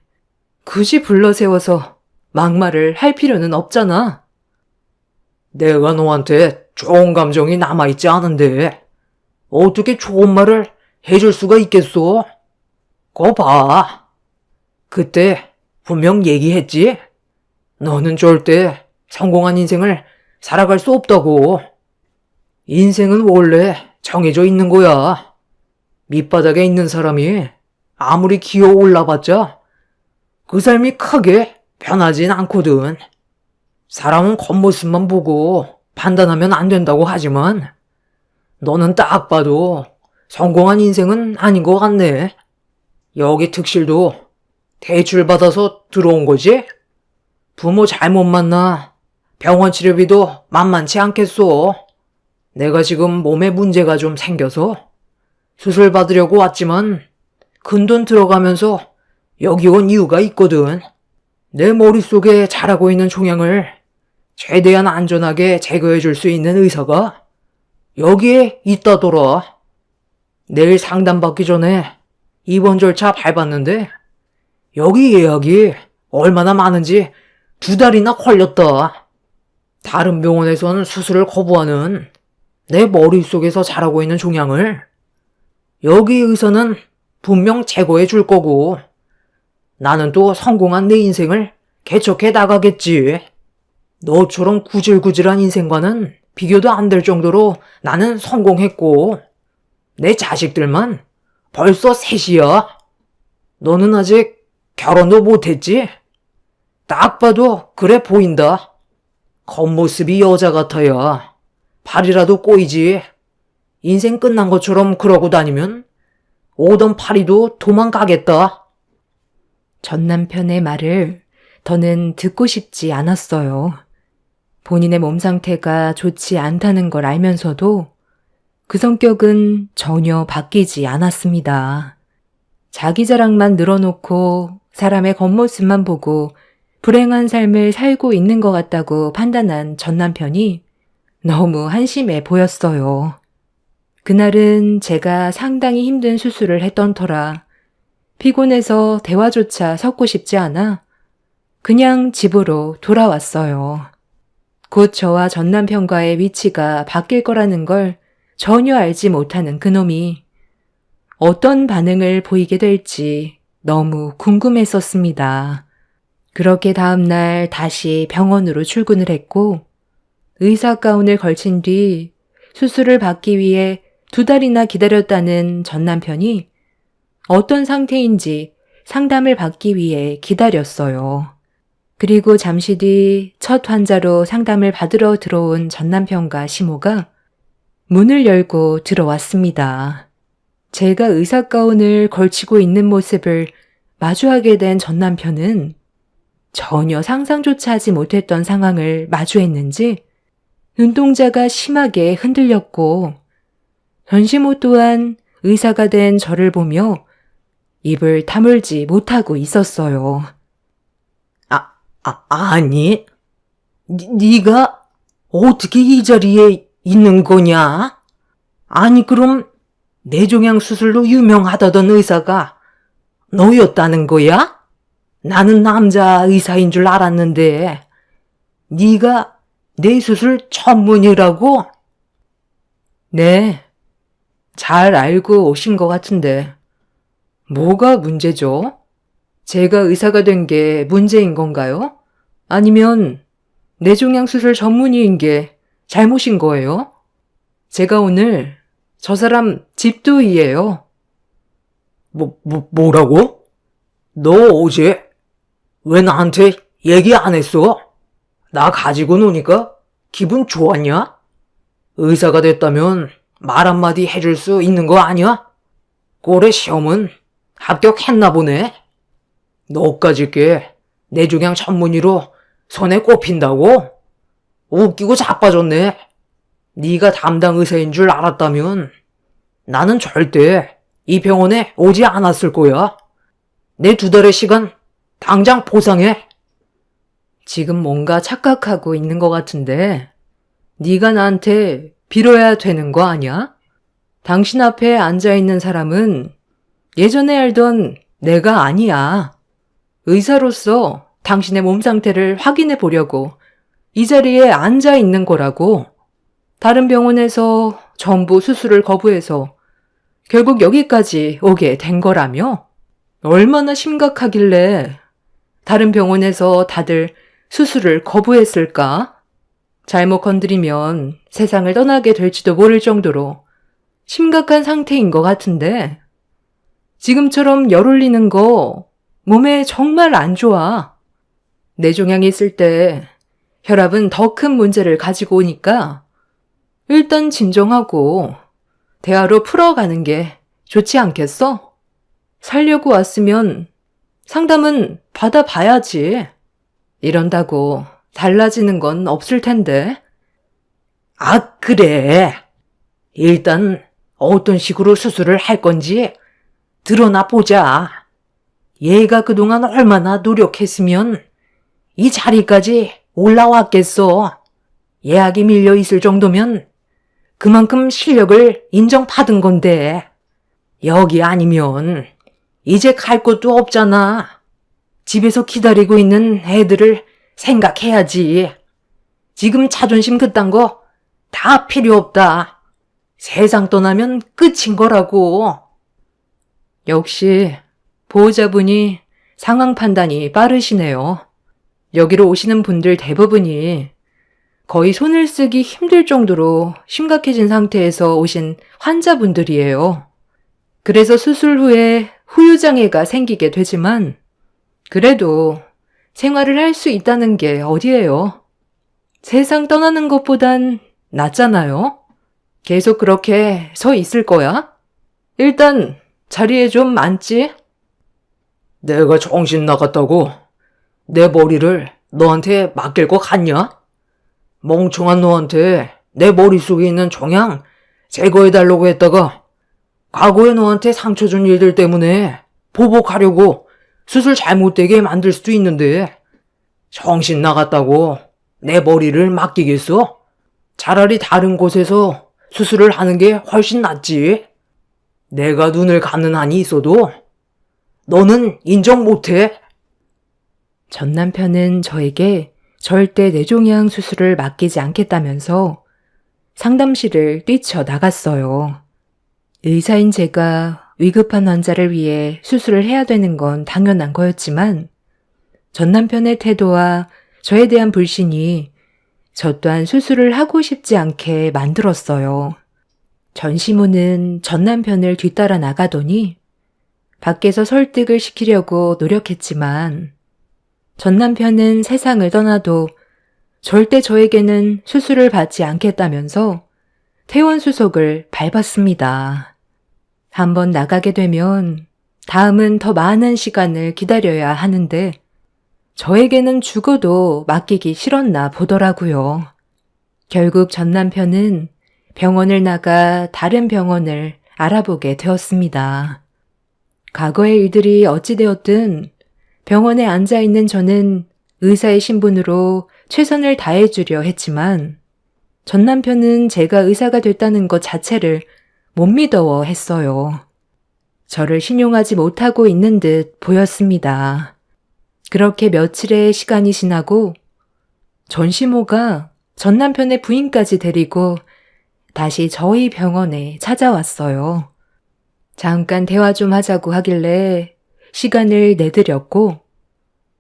굳이 불러세워서 막말을 할 필요는 없잖아. 내가 너한테 좋은 감정이 남아있지 않은데 어떻게 좋은 말을 해줄 수가 있겠소? 거 봐. 그때 분명 얘기했지? 너는 절대 성공한 인생을 살아갈 수 없다고. 인생은 원래 정해져 있는 거야. 밑바닥에 있는 사람이 아무리 기어 올라봤자 그 삶이 크게 변하진 않거든. 사람은 겉모습만 보고 판단하면 안 된다고 하지만 너는 딱 봐도 성공한 인생은 아닌 것 같네. 여기 특실도 대출 받아서 들어온 거지? 부모 잘못 만나 병원 치료비도 만만치 않겠소. 내가 지금 몸에 문제가 좀 생겨서 수술 받으려고 왔지만 큰돈 들어가면서 여기 온 이유가 있거든. 내 머릿속에 자라고 있는 종양을 최대한 안전하게 제거해 줄 수 있는 의사가 여기에 있다더라. 내일 상담받기 전에 입원 절차 밟았는데 여기 예약이 얼마나 많은지 2달이나 걸렸다. 다른 병원에선 수술을 거부하는 내 머릿속에서 자라고 있는 종양을 여기 의사는 분명 제거해 줄 거고 나는 또 성공한 내 인생을 개척해 나가겠지. 너처럼 구질구질한 인생과는 비교도 안 될 정도로 나는 성공했고 내 자식들만 벌써 셋이야. 너는 아직 결혼도 못했지? 딱 봐도 그래 보인다. 겉모습이 여자 같아야 팔이라도 꼬이지. 인생 끝난 것처럼 그러고 다니면 오던 파리도 도망가겠다. 전 남편의 말을 더는 듣고 싶지 않았어요. 본인의 몸 상태가 좋지 않다는 걸 알면서도 그 성격은 전혀 바뀌지 않았습니다. 자기 자랑만 늘어놓고 사람의 겉모습만 보고 불행한 삶을 살고 있는 것 같다고 판단한 전 남편이 너무 한심해 보였어요. 그날은 제가 상당히 힘든 수술을 했던 터라 피곤해서 대화조차 섞고 싶지 않아 그냥 집으로 돌아왔어요. 곧 저와 전 남편과의 위치가 바뀔 거라는 걸 전혀 알지 못하는 그놈이 어떤 반응을 보이게 될지 너무 궁금했었습니다. 그렇게 다음날 다시 병원으로 출근을 했고 의사 가운을 걸친 뒤 수술을 받기 위해 2달이나 기다렸다는 전 남편이 어떤 상태인지 상담을 받기 위해 기다렸어요. 그리고 잠시 뒤 첫 환자로 상담을 받으러 들어온 전 남편과 시모가 문을 열고 들어왔습니다. 제가 의사 가운을 걸치고 있는 모습을 마주하게 된 전 남편은 전혀 상상조차 하지 못했던 상황을 마주했는지 눈동자가 심하게 흔들렸고 전시모 또한 의사가 된 저를 보며 입을 다물지 못하고 있었어요. 아니, 네가 어떻게 이 자리에 있는 거냐? 아니, 그럼 뇌종양 수술로 유명하다던 의사가 너였다는 거야? 나는 남자 의사인 줄 알았는데 네가 뇌수술 전문이라고? 네, 잘 알고 오신 것 같은데 뭐가 문제죠? 제가 의사가 된 게 문제인 건가요? 아니면 뇌종양 수술 전문의인 게 잘못인 거예요? 제가 오늘 저 사람 집도이예요. 뭐라고? 너 어제 왜 나한테 얘기 안 했어? 나 가지고 노니까 기분 좋았냐? 의사가 됐다면 말 한마디 해줄 수 있는 거 아니야? 올해 시험은 합격했나 보네. 너까지 게 뇌종양 전문의로 손에 꼽힌다고? 웃기고 자빠졌네. 네가 담당 의사인 줄 알았다면 나는 절대 이 병원에 오지 않았을 거야. 내 2달의 시간 당장 보상해. 지금 뭔가 착각하고 있는 것 같은데 네가 나한테 빌어야 되는 거 아니야? 당신 앞에 앉아있는 사람은 예전에 알던 내가 아니야. 의사로서 당신의 몸 상태를 확인해 보려고 이 자리에 앉아 있는 거라고. 다른 병원에서 전부 수술을 거부해서 결국 여기까지 오게 된 거라며? 얼마나 심각하길래 다른 병원에서 다들 수술을 거부했을까? 잘못 건드리면 세상을 떠나게 될지도 모를 정도로 심각한 상태인 것 같은데 지금처럼 열 올리는 거 몸에 정말 안 좋아. 뇌종양이 있을 때 혈압은 더 큰 문제를 가지고 오니까 일단 진정하고 대화로 풀어가는 게 좋지 않겠어? 살려고 왔으면 상담은 받아봐야지. 이런다고 달라지는 건 없을 텐데. 아, 그래. 일단 어떤 식으로 수술을 할 건지 드러나 보자. 얘가 그동안 얼마나 노력했으면 이 자리까지 올라왔겠어. 예약이 밀려 있을 정도면 그만큼 실력을 인정받은 건데 여기 아니면 이제 갈 곳도 없잖아. 집에서 기다리고 있는 애들을 생각해야지. 지금 자존심 그딴 거 다 필요 없다. 세상 떠나면 끝인 거라고. 역시 보호자분이 상황 판단이 빠르시네요. 여기로 오시는 분들 대부분이 거의 손을 쓰기 힘들 정도로 심각해진 상태에서 오신 환자분들이에요. 그래서 수술 후에 후유장애가 생기게 되지만 그래도 생활을 할 수 있다는 게 어디예요? 세상 떠나는 것보단 낫잖아요? 계속 그렇게 서 있을 거야? 일단 자리에 좀 앉지? 내가 정신 나갔다고 내 머리를 너한테 맡길 것 같냐? 멍청한 너한테 내 머릿속에 있는 종양 제거해달라고 했다가 과거에 너한테 상처 준 일들 때문에 보복하려고 수술 잘못되게 만들 수도 있는데 정신 나갔다고 내 머리를 맡기겠어? 차라리 다른 곳에서 수술을 하는 게 훨씬 낫지. 내가 눈을 감는 한이 있어도 너는 인정 못해. 전 남편은 저에게 절대 뇌종양 수술을 맡기지 않겠다면서 상담실을 뛰쳐나갔어요. 의사인 제가 위급한 환자를 위해 수술을 해야 되는 건 당연한 거였지만 전 남편의 태도와 저에 대한 불신이 저 또한 수술을 하고 싶지 않게 만들었어요. 전시모는 전 남편을 뒤따라 나가더니 밖에서 설득을 시키려고 노력했지만 전 남편은 세상을 떠나도 절대 저에게는 수술을 받지 않겠다면서 퇴원 수속을 밟았습니다. 한번 나가게 되면 다음은 더 많은 시간을 기다려야 하는데 저에게는 죽어도 맡기기 싫었나 보더라고요. 결국 전 남편은 병원을 나가 다른 병원을 알아보게 되었습니다. 과거의 일들이 어찌되었든 병원에 앉아있는 저는 의사의 신분으로 최선을 다해주려 했지만 전 남편은 제가 의사가 됐다는 것 자체를 못 믿어 했어요. 저를 신용하지 못하고 있는 듯 보였습니다. 그렇게 며칠의 시간이 지나고 전시모가 전 남편의 부인까지 데리고 다시 저희 병원에 찾아왔어요. 잠깐 대화 좀 하자고 하길래 시간을 내드렸고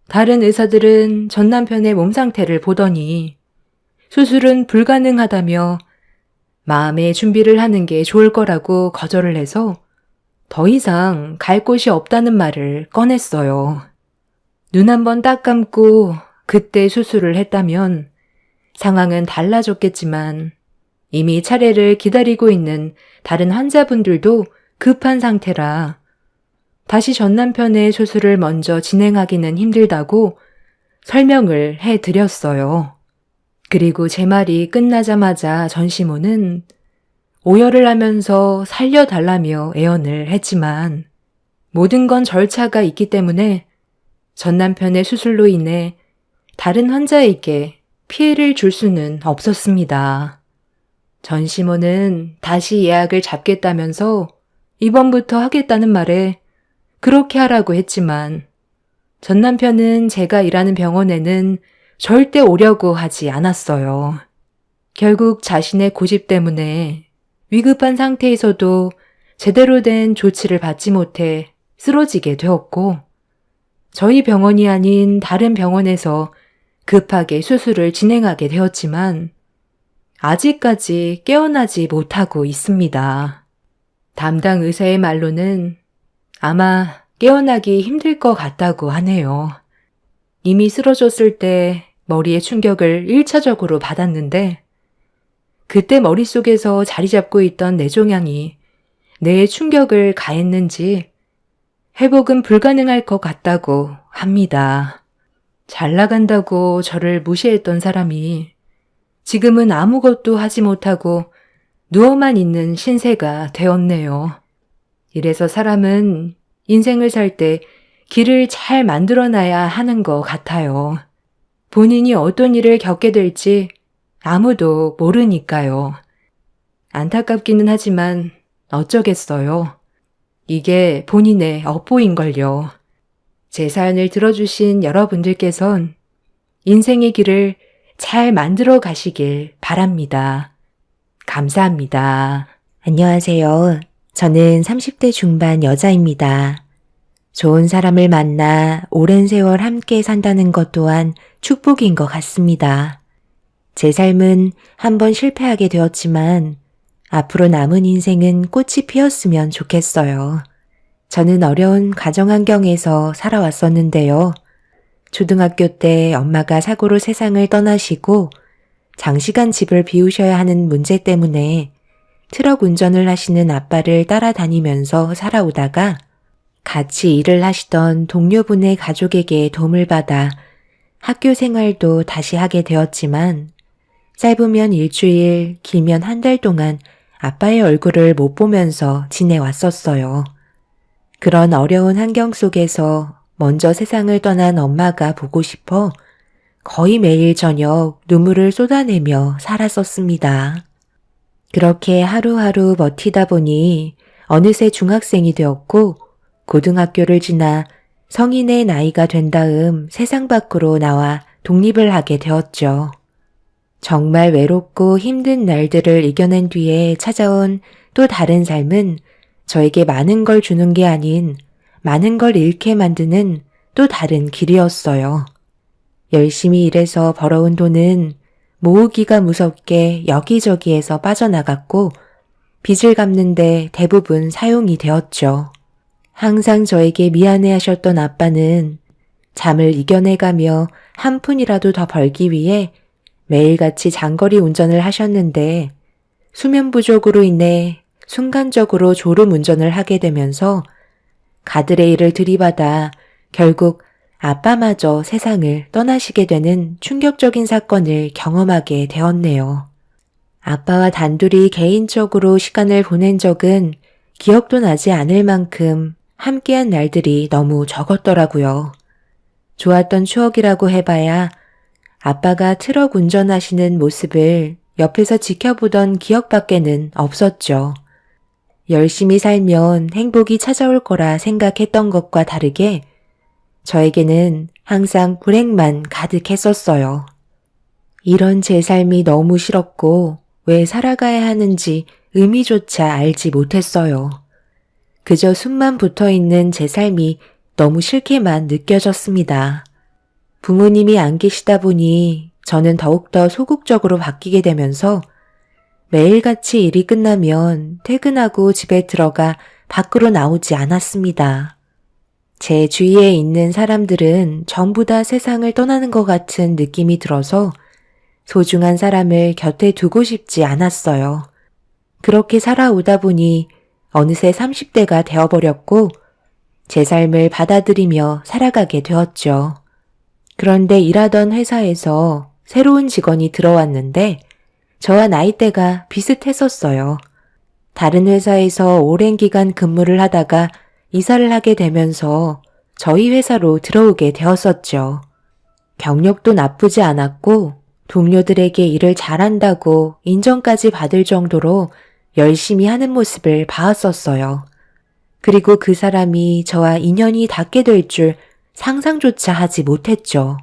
다른 의사들은 전 남편의 몸 상태를 보더니 수술은 불가능하다며 마음의 준비를 하는 게 좋을 거라고 거절을 해서 더 이상 갈 곳이 없다는 말을 꺼냈어요. 눈 한 번 딱 감고 그때 수술을 했다면 상황은 달라졌겠지만 이미 차례를 기다리고 있는 다른 환자분들도 급한 상태라 다시 전 남편의 수술을 먼저 진행하기는 힘들다고 설명을 해드렸어요. 그리고 제 말이 끝나자마자 전시모는 오열을 하면서 살려달라며 애원을 했지만 모든 건 절차가 있기 때문에 전 남편의 수술로 인해 다른 환자에게 피해를 줄 수는 없었습니다. 전시모는 다시 예약을 잡겠다면서 이번부터 하겠다는 말에 그렇게 하라고 했지만 전 남편은 제가 일하는 병원에는 절대 오려고 하지 않았어요. 결국 자신의 고집 때문에 위급한 상태에서도 제대로 된 조치를 받지 못해 쓰러지게 되었고 저희 병원이 아닌 다른 병원에서 급하게 수술을 진행하게 되었지만 아직까지 깨어나지 못하고 있습니다. 담당 의사의 말로는 아마 깨어나기 힘들 것 같다고 하네요. 이미 쓰러졌을 때 머리에 충격을 1차적으로 받았는데 그때 머릿속에서 자리 잡고 있던 뇌종양이 뇌에 충격을 가했는지 회복은 불가능할 것 같다고 합니다. 잘 나간다고 저를 무시했던 사람이 지금은 아무것도 하지 못하고 누워만 있는 신세가 되었네요. 이래서 사람은 인생을 살 때 길을 잘 만들어놔야 하는 것 같아요. 본인이 어떤 일을 겪게 될지 아무도 모르니까요. 안타깝기는 하지만 어쩌겠어요. 이게 본인의 업보인걸요. 제 사연을 들어주신 여러분들께선 인생의 길을 잘 만들어 가시길 바랍니다. 감사합니다. 안녕하세요. 저는 30대 중반 여자입니다. 좋은 사람을 만나 오랜 세월 함께 산다는 것 또한 축복인 것 같습니다. 제 삶은 한번 실패하게 되었지만 앞으로 남은 인생은 꽃이 피었으면 좋겠어요. 저는 어려운 가정 환경에서 살아왔었는데요. 초등학교 때 엄마가 사고로 세상을 떠나시고 장시간 집을 비우셔야 하는 문제 때문에 트럭 운전을 하시는 아빠를 따라다니면서 살아오다가 같이 일을 하시던 동료분의 가족에게 도움을 받아 학교 생활도 다시 하게 되었지만 짧으면 일주일, 길면 한 달 동안 아빠의 얼굴을 못 보면서 지내왔었어요. 그런 어려운 환경 속에서 먼저 세상을 떠난 엄마가 보고 싶어 거의 매일 저녁 눈물을 쏟아내며 살았었습니다. 그렇게 하루하루 버티다 보니 어느새 중학생이 되었고 고등학교를 지나 성인의 나이가 된 다음 세상 밖으로 나와 독립을 하게 되었죠. 정말 외롭고 힘든 날들을 이겨낸 뒤에 찾아온 또 다른 삶은 저에게 많은 걸 주는 게 아닌 많은 걸 잃게 만드는 또 다른 길이었어요. 열심히 일해서 벌어온 돈은 모으기가 무섭게 여기저기에서 빠져나갔고 빚을 갚는데 대부분 사용이 되었죠. 항상 저에게 미안해하셨던 아빠는 잠을 이겨내가며 한 푼이라도 더 벌기 위해 매일같이 장거리 운전을 하셨는데 수면 부족으로 인해 순간적으로 졸음 운전을 하게 되면서 가드레일을 들이받아 결국 아빠마저 세상을 떠나시게 되는 충격적인 사건을 경험하게 되었네요. 아빠와 단둘이 개인적으로 시간을 보낸 적은 기억도 나지 않을 만큼 함께한 날들이 너무 적었더라고요. 좋았던 추억이라고 해봐야 아빠가 트럭 운전하시는 모습을 옆에서 지켜보던 기억밖에는 없었죠. 열심히 살면 행복이 찾아올 거라 생각했던 것과 다르게 저에게는 항상 불행만 가득했었어요. 이런 제 삶이 너무 싫었고 왜 살아가야 하는지 의미조차 알지 못했어요. 그저 숨만 붙어있는 제 삶이 너무 싫게만 느껴졌습니다. 부모님이 안 계시다 보니 저는 더욱더 소극적으로 바뀌게 되면서 매일같이 일이 끝나면 퇴근하고 집에 들어가 밖으로 나오지 않았습니다. 제 주위에 있는 사람들은 전부 다 세상을 떠나는 것 같은 느낌이 들어서 소중한 사람을 곁에 두고 싶지 않았어요. 그렇게 살아오다 보니 어느새 30대가 되어버렸고 제 삶을 받아들이며 살아가게 되었죠. 그런데 일하던 회사에서 새로운 직원이 들어왔는데 저와 나이대가 비슷했었어요. 다른 회사에서 오랜 기간 근무를 하다가 이사를 하게 되면서 저희 회사로 들어오게 되었었죠. 경력도 나쁘지 않았고 동료들에게 일을 잘한다고 인정까지 받을 정도로 열심히 하는 모습을 봐왔었어요. 그리고 그 사람이 저와 인연이 닿게 될 줄 상상조차 하지 못했죠.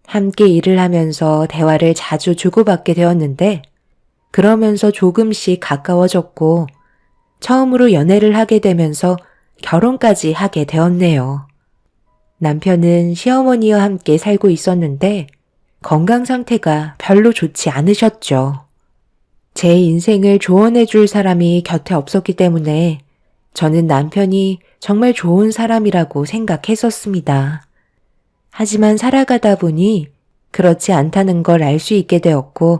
함께 일을 하면서 대화를 자주 주고받게 되었는데 그러면서 조금씩 가까워졌고 처음으로 연애를 하게 되면서 결혼까지 하게 되었네요. 남편은 시어머니와 함께 살고 있었는데 건강 상태가 별로 좋지 않으셨죠. 제 인생을 조언해 줄 사람이 곁에 없었기 때문에 저는 남편이 정말 좋은 사람이라고 생각했었습니다. 하지만 살아가다 보니 그렇지 않다는 걸 알 수 있게 되었고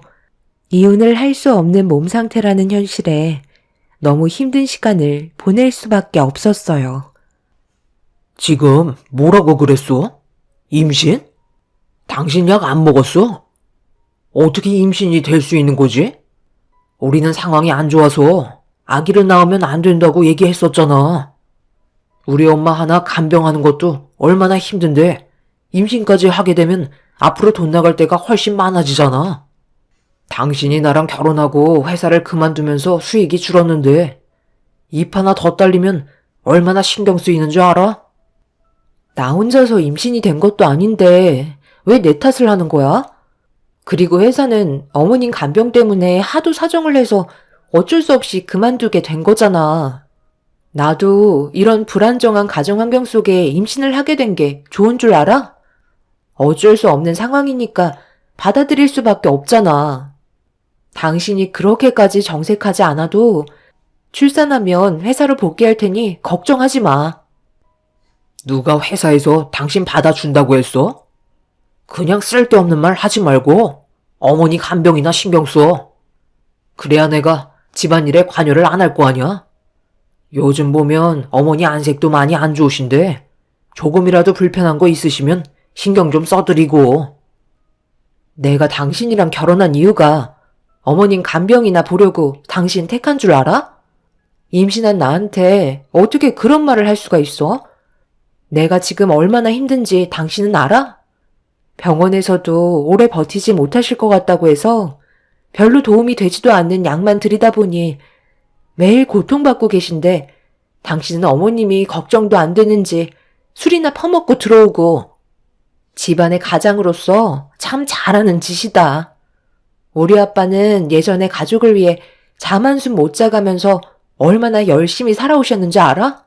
이혼을 할 수 없는 몸 상태라는 현실에 너무 힘든 시간을 보낼 수밖에 없었어요. 지금 뭐라고 그랬어? 임신? 당신 약 안 먹었어? 어떻게 임신이 될 수 있는 거지? 우리는 상황이 안 좋아서 아기를 낳으면 안 된다고 얘기했었잖아. 우리 엄마 하나 간병하는 것도 얼마나 힘든데 임신까지 하게 되면 앞으로 돈 나갈 때가 훨씬 많아지잖아. 당신이 나랑 결혼하고 회사를 그만두면서 수익이 줄었는데 입 하나 더 딸리면 얼마나 신경 쓰이는 줄 알아? 나 혼자서 임신이 된 것도 아닌데 왜 내 탓을 하는 거야? 그리고 회사는 어머님 간병 때문에 하도 사정을 해서 어쩔 수 없이 그만두게 된 거잖아. 나도 이런 불안정한 가정 환경 속에 임신을 하게 된 게 좋은 줄 알아? 어쩔 수 없는 상황이니까 받아들일 수밖에 없잖아. 당신이 그렇게까지 정색하지 않아도 출산하면 회사로 복귀할 테니 걱정하지 마. 누가 회사에서 당신 받아준다고 했어? 그냥 쓸데없는 말 하지 말고 어머니 간병이나 신경 써. 그래야 내가 집안일에 관여를 안 할 거 아니야? 요즘 보면 어머니 안색도 많이 안 좋으신데 조금이라도 불편한 거 있으시면 신경 좀 써드리고. 내가 당신이랑 결혼한 이유가 어머님 간병이나 보려고 당신 택한 줄 알아? 임신한 나한테 어떻게 그런 말을 할 수가 있어? 내가 지금 얼마나 힘든지 당신은 알아? 병원에서도 오래 버티지 못하실 것 같다고 해서 별로 도움이 되지도 않는 약만 드리다 보니 매일 고통받고 계신데 당신은 어머님이 걱정도 안 되는지 술이나 퍼먹고 들어오고 집안의 가장으로서 참 잘하는 짓이다. 우리 아빠는 예전에 가족을 위해 잠 한숨 못 자가면서 얼마나 열심히 살아오셨는지 알아?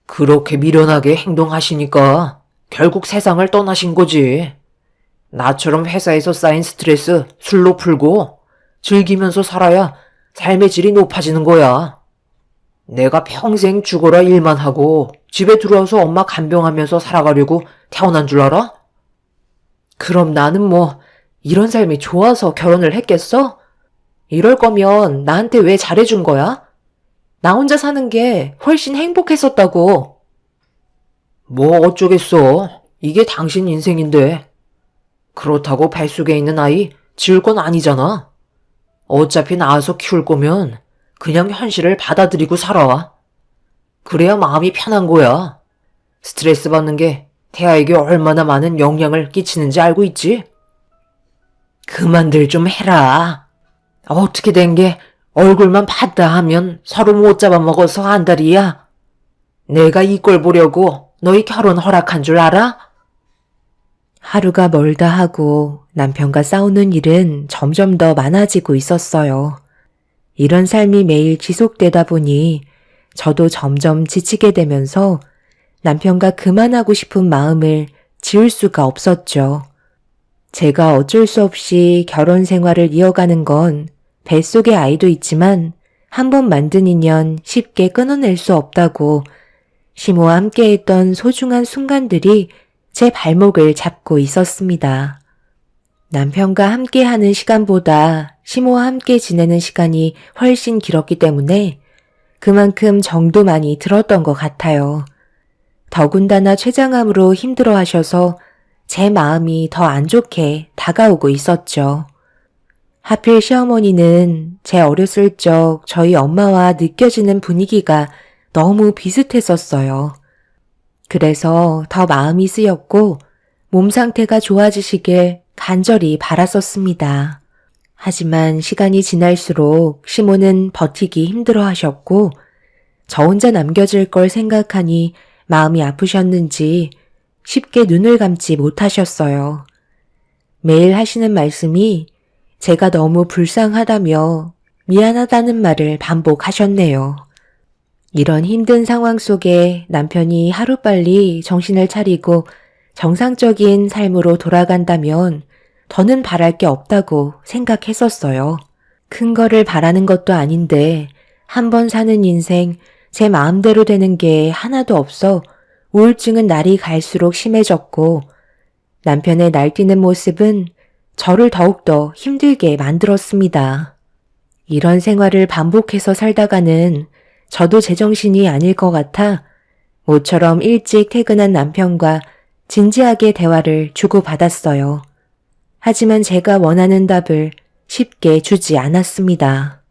그렇게 미련하게 행동하시니까 결국 세상을 떠나신 거지. 나처럼 회사에서 쌓인 스트레스 술로 풀고 즐기면서 살아야 삶의 질이 높아지는 거야. 내가 평생 죽어라 일만 하고 집에 들어와서 엄마 간병하면서 살아가려고 태어난 줄 알아? 그럼 나는 뭐 이런 삶이 좋아서 결혼을 했겠어? 이럴 거면 나한테 왜 잘해준 거야? 나 혼자 사는 게 훨씬 행복했었다고. 뭐 어쩌겠어. 이게 당신 인생인데. 그렇다고 뱃속에 있는 아이 지울 건 아니잖아. 어차피 낳아서 키울 거면 그냥 현실을 받아들이고 살아. 그래야 마음이 편한 거야. 스트레스 받는 게 태아에게 얼마나 많은 영향을 끼치는지 알고 있지? 그만들 좀 해라. 어떻게 된 게 얼굴만 봤다 하면 서로 못 잡아먹어서 안달이야. 내가 이 꼴 보려고 너희 결혼 허락한 줄 알아? 하루가 멀다 하고 남편과 싸우는 일은 점점 더 많아지고 있었어요. 이런 삶이 매일 지속되다 보니 저도 점점 지치게 되면서 남편과 그만하고 싶은 마음을 지울 수가 없었죠. 제가 어쩔 수 없이 결혼 생활을 이어가는 건 뱃속에 아이도 있지만 한 번 만든 인연 쉽게 끊어낼 수 없다고 시모와 함께했던 소중한 순간들이 제 발목을 잡고 있었습니다. 남편과 함께하는 시간보다 시모와 함께 지내는 시간이 훨씬 길었기 때문에 그만큼 정도 많이 들었던 것 같아요. 더군다나 췌장암으로 힘들어하셔서 제 마음이 더 안 좋게 다가오고 있었죠. 하필 시어머니는 제 어렸을 적 저희 엄마와 느껴지는 분위기가 너무 비슷했었어요. 그래서 더 마음이 쓰였고 몸 상태가 좋아지시길 간절히 바랐었습니다. 하지만 시간이 지날수록 시모는 버티기 힘들어 하셨고 저 혼자 남겨질 걸 생각하니 마음이 아프셨는지 쉽게 눈을 감지 못하셨어요. 매일 하시는 말씀이 제가 너무 불쌍하다며 미안하다는 말을 반복하셨네요. 이런 힘든 상황 속에 남편이 하루빨리 정신을 차리고 정상적인 삶으로 돌아간다면 더는 바랄 게 없다고 생각했었어요. 큰 거를 바라는 것도 아닌데 한 번 사는 인생 제 마음대로 되는 게 하나도 없어 우울증은 날이 갈수록 심해졌고 남편의 날뛰는 모습은 저를 더욱더 힘들게 만들었습니다. 이런 생활을 반복해서 살다가는 저도 제정신이 아닐 것 같아 모처럼 일찍 퇴근한 남편과 진지하게 대화를 주고받았어요. 하지만 제가 원하는 답을 쉽게 주지 않았습니다.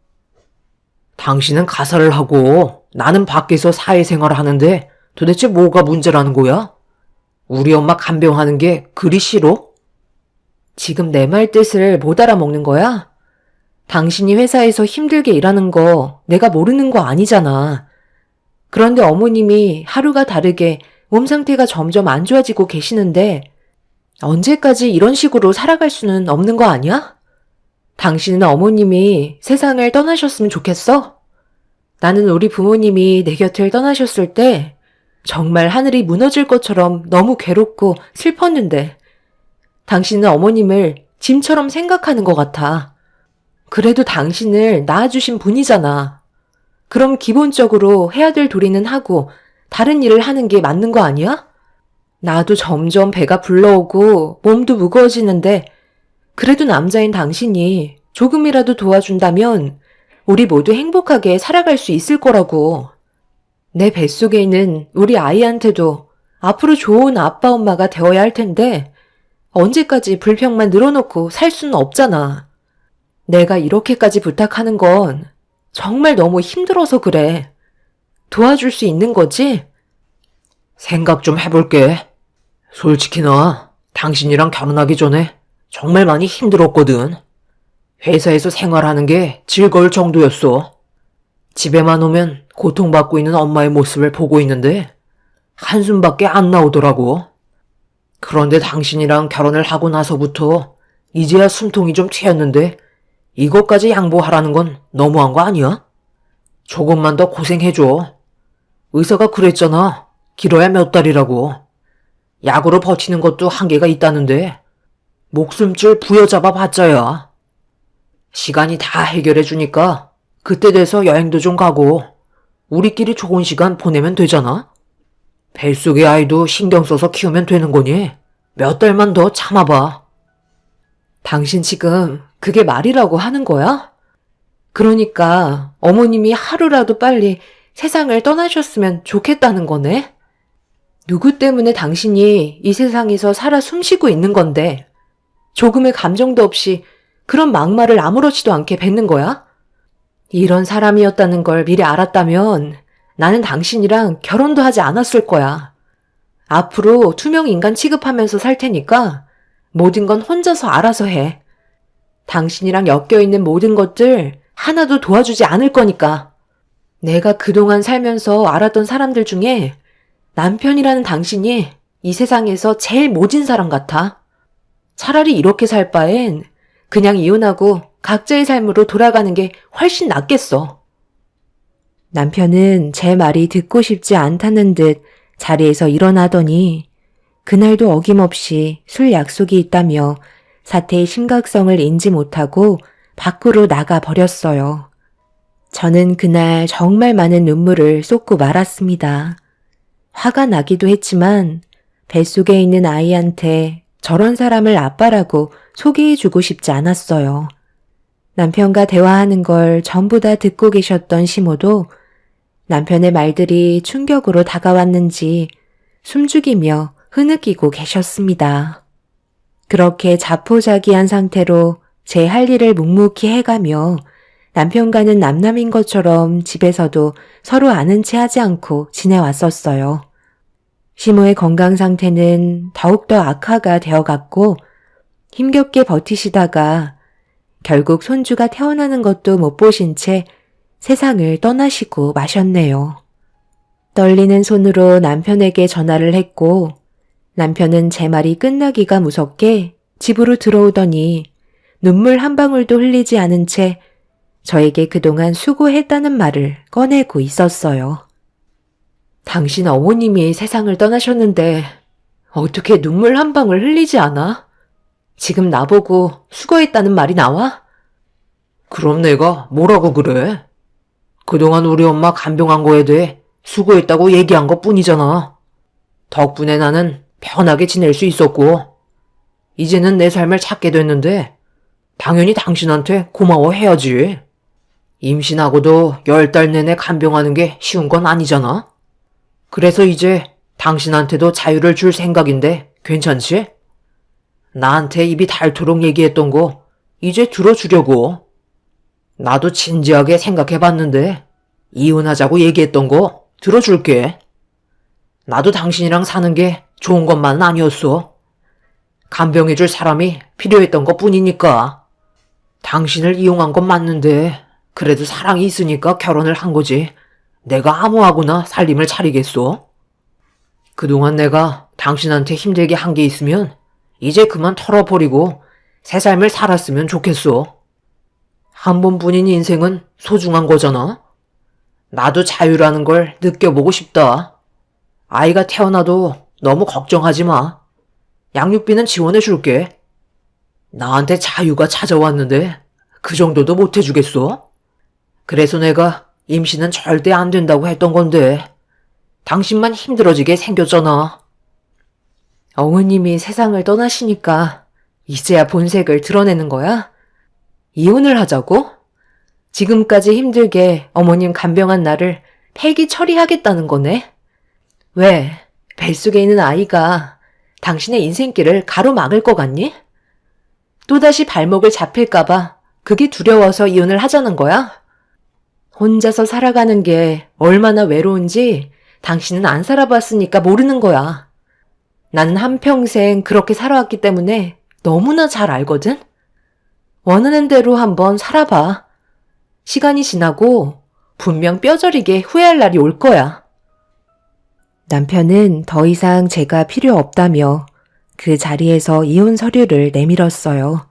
당신은 가사를 하고 나는 밖에서 사회생활을 하는데 도대체 뭐가 문제라는 거야? 우리 엄마 간병하는 게 그리 싫어? 지금 내 말 뜻을 못 알아먹는 거야? 당신이 회사에서 힘들게 일하는 거 내가 모르는 거 아니잖아. 그런데 어머님이 하루가 다르게 몸 상태가 점점 안 좋아지고 계시는데 언제까지 이런 식으로 살아갈 수는 없는 거 아니야? 당신은 어머님이 세상을 떠나셨으면 좋겠어? 나는 우리 부모님이 내 곁을 떠나셨을 때 정말 하늘이 무너질 것처럼 너무 괴롭고 슬펐는데 당신은 어머님을 짐처럼 생각하는 것 같아. 그래도 당신을 낳아주신 분이잖아. 그럼 기본적으로 해야 될 도리는 하고 다른 일을 하는 게 맞는 거 아니야? 나도 점점 배가 불러오고 몸도 무거워지는데 그래도 남자인 당신이 조금이라도 도와준다면 우리 모두 행복하게 살아갈 수 있을 거라고. 내 뱃속에 있는 우리 아이한테도 앞으로 좋은 아빠 엄마가 되어야 할 텐데 언제까지 불평만 늘어놓고 살 수는 없잖아. 내가 이렇게까지 부탁하는 건 정말 너무 힘들어서 그래. 도와줄 수 있는 거지? 생각 좀 해볼게. 솔직히 나 당신이랑 결혼하기 전에 정말 많이 힘들었거든. 회사에서 생활하는 게 즐거울 정도였어. 집에만 오면 고통받고 있는 엄마의 모습을 보고 있는데 한숨밖에 안 나오더라고. 그런데 당신이랑 결혼을 하고 나서부터 이제야 숨통이 좀 트였는데 이것까지 양보하라는 건 너무한 거 아니야? 조금만 더 고생해줘. 의사가 그랬잖아. 길어야 몇 달이라고. 약으로 버티는 것도 한계가 있다는데 목숨줄 부여잡아 봤자야. 시간이 다 해결해 주니까 그때 돼서 여행도 좀 가고 우리끼리 좋은 시간 보내면 되잖아. 뱃속의 아이도 신경 써서 키우면 되는 거니 몇 달만 더 참아봐. 당신 지금 그게 말이라고 하는 거야? 그러니까 어머님이 하루라도 빨리 세상을 떠나셨으면 좋겠다는 거네? 누구 때문에 당신이 이 세상에서 살아 숨쉬고 있는 건데 조금의 감정도 없이 그런 막말을 아무렇지도 않게 뱉는 거야? 이런 사람이었다는 걸 미리 알았다면 나는 당신이랑 결혼도 하지 않았을 거야. 앞으로 투명 인간 취급하면서 살 테니까 모든 건 혼자서 알아서 해. 당신이랑 엮여있는 모든 것들 하나도 도와주지 않을 거니까. 내가 그동안 살면서 알았던 사람들 중에 남편이라는 당신이 이 세상에서 제일 모진 사람 같아. 차라리 이렇게 살 바엔 그냥 이혼하고 각자의 삶으로 돌아가는 게 훨씬 낫겠어. 남편은 제 말이 듣고 싶지 않다는 듯 자리에서 일어나더니 그날도 어김없이 술 약속이 있다며 사태의 심각성을 인지 못하고 밖으로 나가 버렸어요. 저는 그날 정말 많은 눈물을 쏟고 말았습니다. 화가 나기도 했지만 뱃속에 있는 아이한테 저런 사람을 아빠라고 소개해주고 싶지 않았어요. 남편과 대화하는 걸 전부 다 듣고 계셨던 시모도 남편의 말들이 충격으로 다가왔는지 숨죽이며 흐느끼고 계셨습니다. 그렇게 자포자기한 상태로 제 할 일을 묵묵히 해가며 남편과는 남남인 것처럼 집에서도 서로 아는 체 하지 않고 지내왔었어요. 시모의 건강 상태는 더욱더 악화가 되어갔고 힘겹게 버티시다가 결국 손주가 태어나는 것도 못 보신 채 세상을 떠나시고 마셨네요. 떨리는 손으로 남편에게 전화를 했고 남편은 제 말이 끝나기가 무섭게 집으로 들어오더니 눈물 한 방울도 흘리지 않은 채 저에게 그동안 수고했다는 말을 꺼내고 있었어요. 당신 어머님이 세상을 떠나셨는데 어떻게 눈물 한 방울 흘리지 않아? 지금 나보고 수고했다는 말이 나와? 그럼 내가 뭐라고 그래? 그동안 우리 엄마 간병한 거에 대해 수고했다고 얘기한 것 뿐이잖아. 덕분에 나는 편하게 지낼 수 있었고 이제는 내 삶을 찾게 됐는데 당연히 당신한테 고마워해야지. 임신하고도 10달 내내 간병하는 게 쉬운 건 아니잖아. 그래서 이제 당신한테도 자유를 줄 생각인데 괜찮지? 나한테 입이 닳도록 얘기했던 거 이제 들어주려고. 나도 진지하게 생각해봤는데 이혼하자고 얘기했던 거 들어줄게. 나도 당신이랑 사는 게 좋은 것만은 아니었어. 간병해줄 사람이 필요했던 것 뿐이니까. 당신을 이용한 건 맞는데 그래도 사랑이 있으니까 결혼을 한 거지. 내가 아무하고나 살림을 차리겠어? 그동안 내가 당신한테 힘들게 한 게 있으면 이제 그만 털어버리고 새 삶을 살았으면 좋겠어. 한 번뿐인 인생은 소중한 거잖아. 나도 자유라는 걸 느껴보고 싶다. 아이가 태어나도 너무 걱정하지 마. 양육비는 지원해줄게. 나한테 자유가 찾아왔는데 그 정도도 못해주겠어? 그래서 내가 임신은 절대 안 된다고 했던 건데 당신만 힘들어지게 생겼잖아. 어머님이 세상을 떠나시니까 이제야 본색을 드러내는 거야? 이혼을 하자고? 지금까지 힘들게 어머님 간병한 나를 폐기 처리하겠다는 거네? 왜? 뱃속에 있는 아이가 당신의 인생길을 가로막을 것 같니? 또다시 발목을 잡힐까봐 그게 두려워서 이혼을 하자는 거야? 혼자서 살아가는 게 얼마나 외로운지 당신은 안 살아봤으니까 모르는 거야. 나는 한평생 그렇게 살아왔기 때문에 너무나 잘 알거든? 원하는 대로 한번 살아봐. 시간이 지나고 분명 뼈저리게 후회할 날이 올 거야. 남편은 더 이상 제가 필요 없다며 그 자리에서 이혼 서류를 내밀었어요.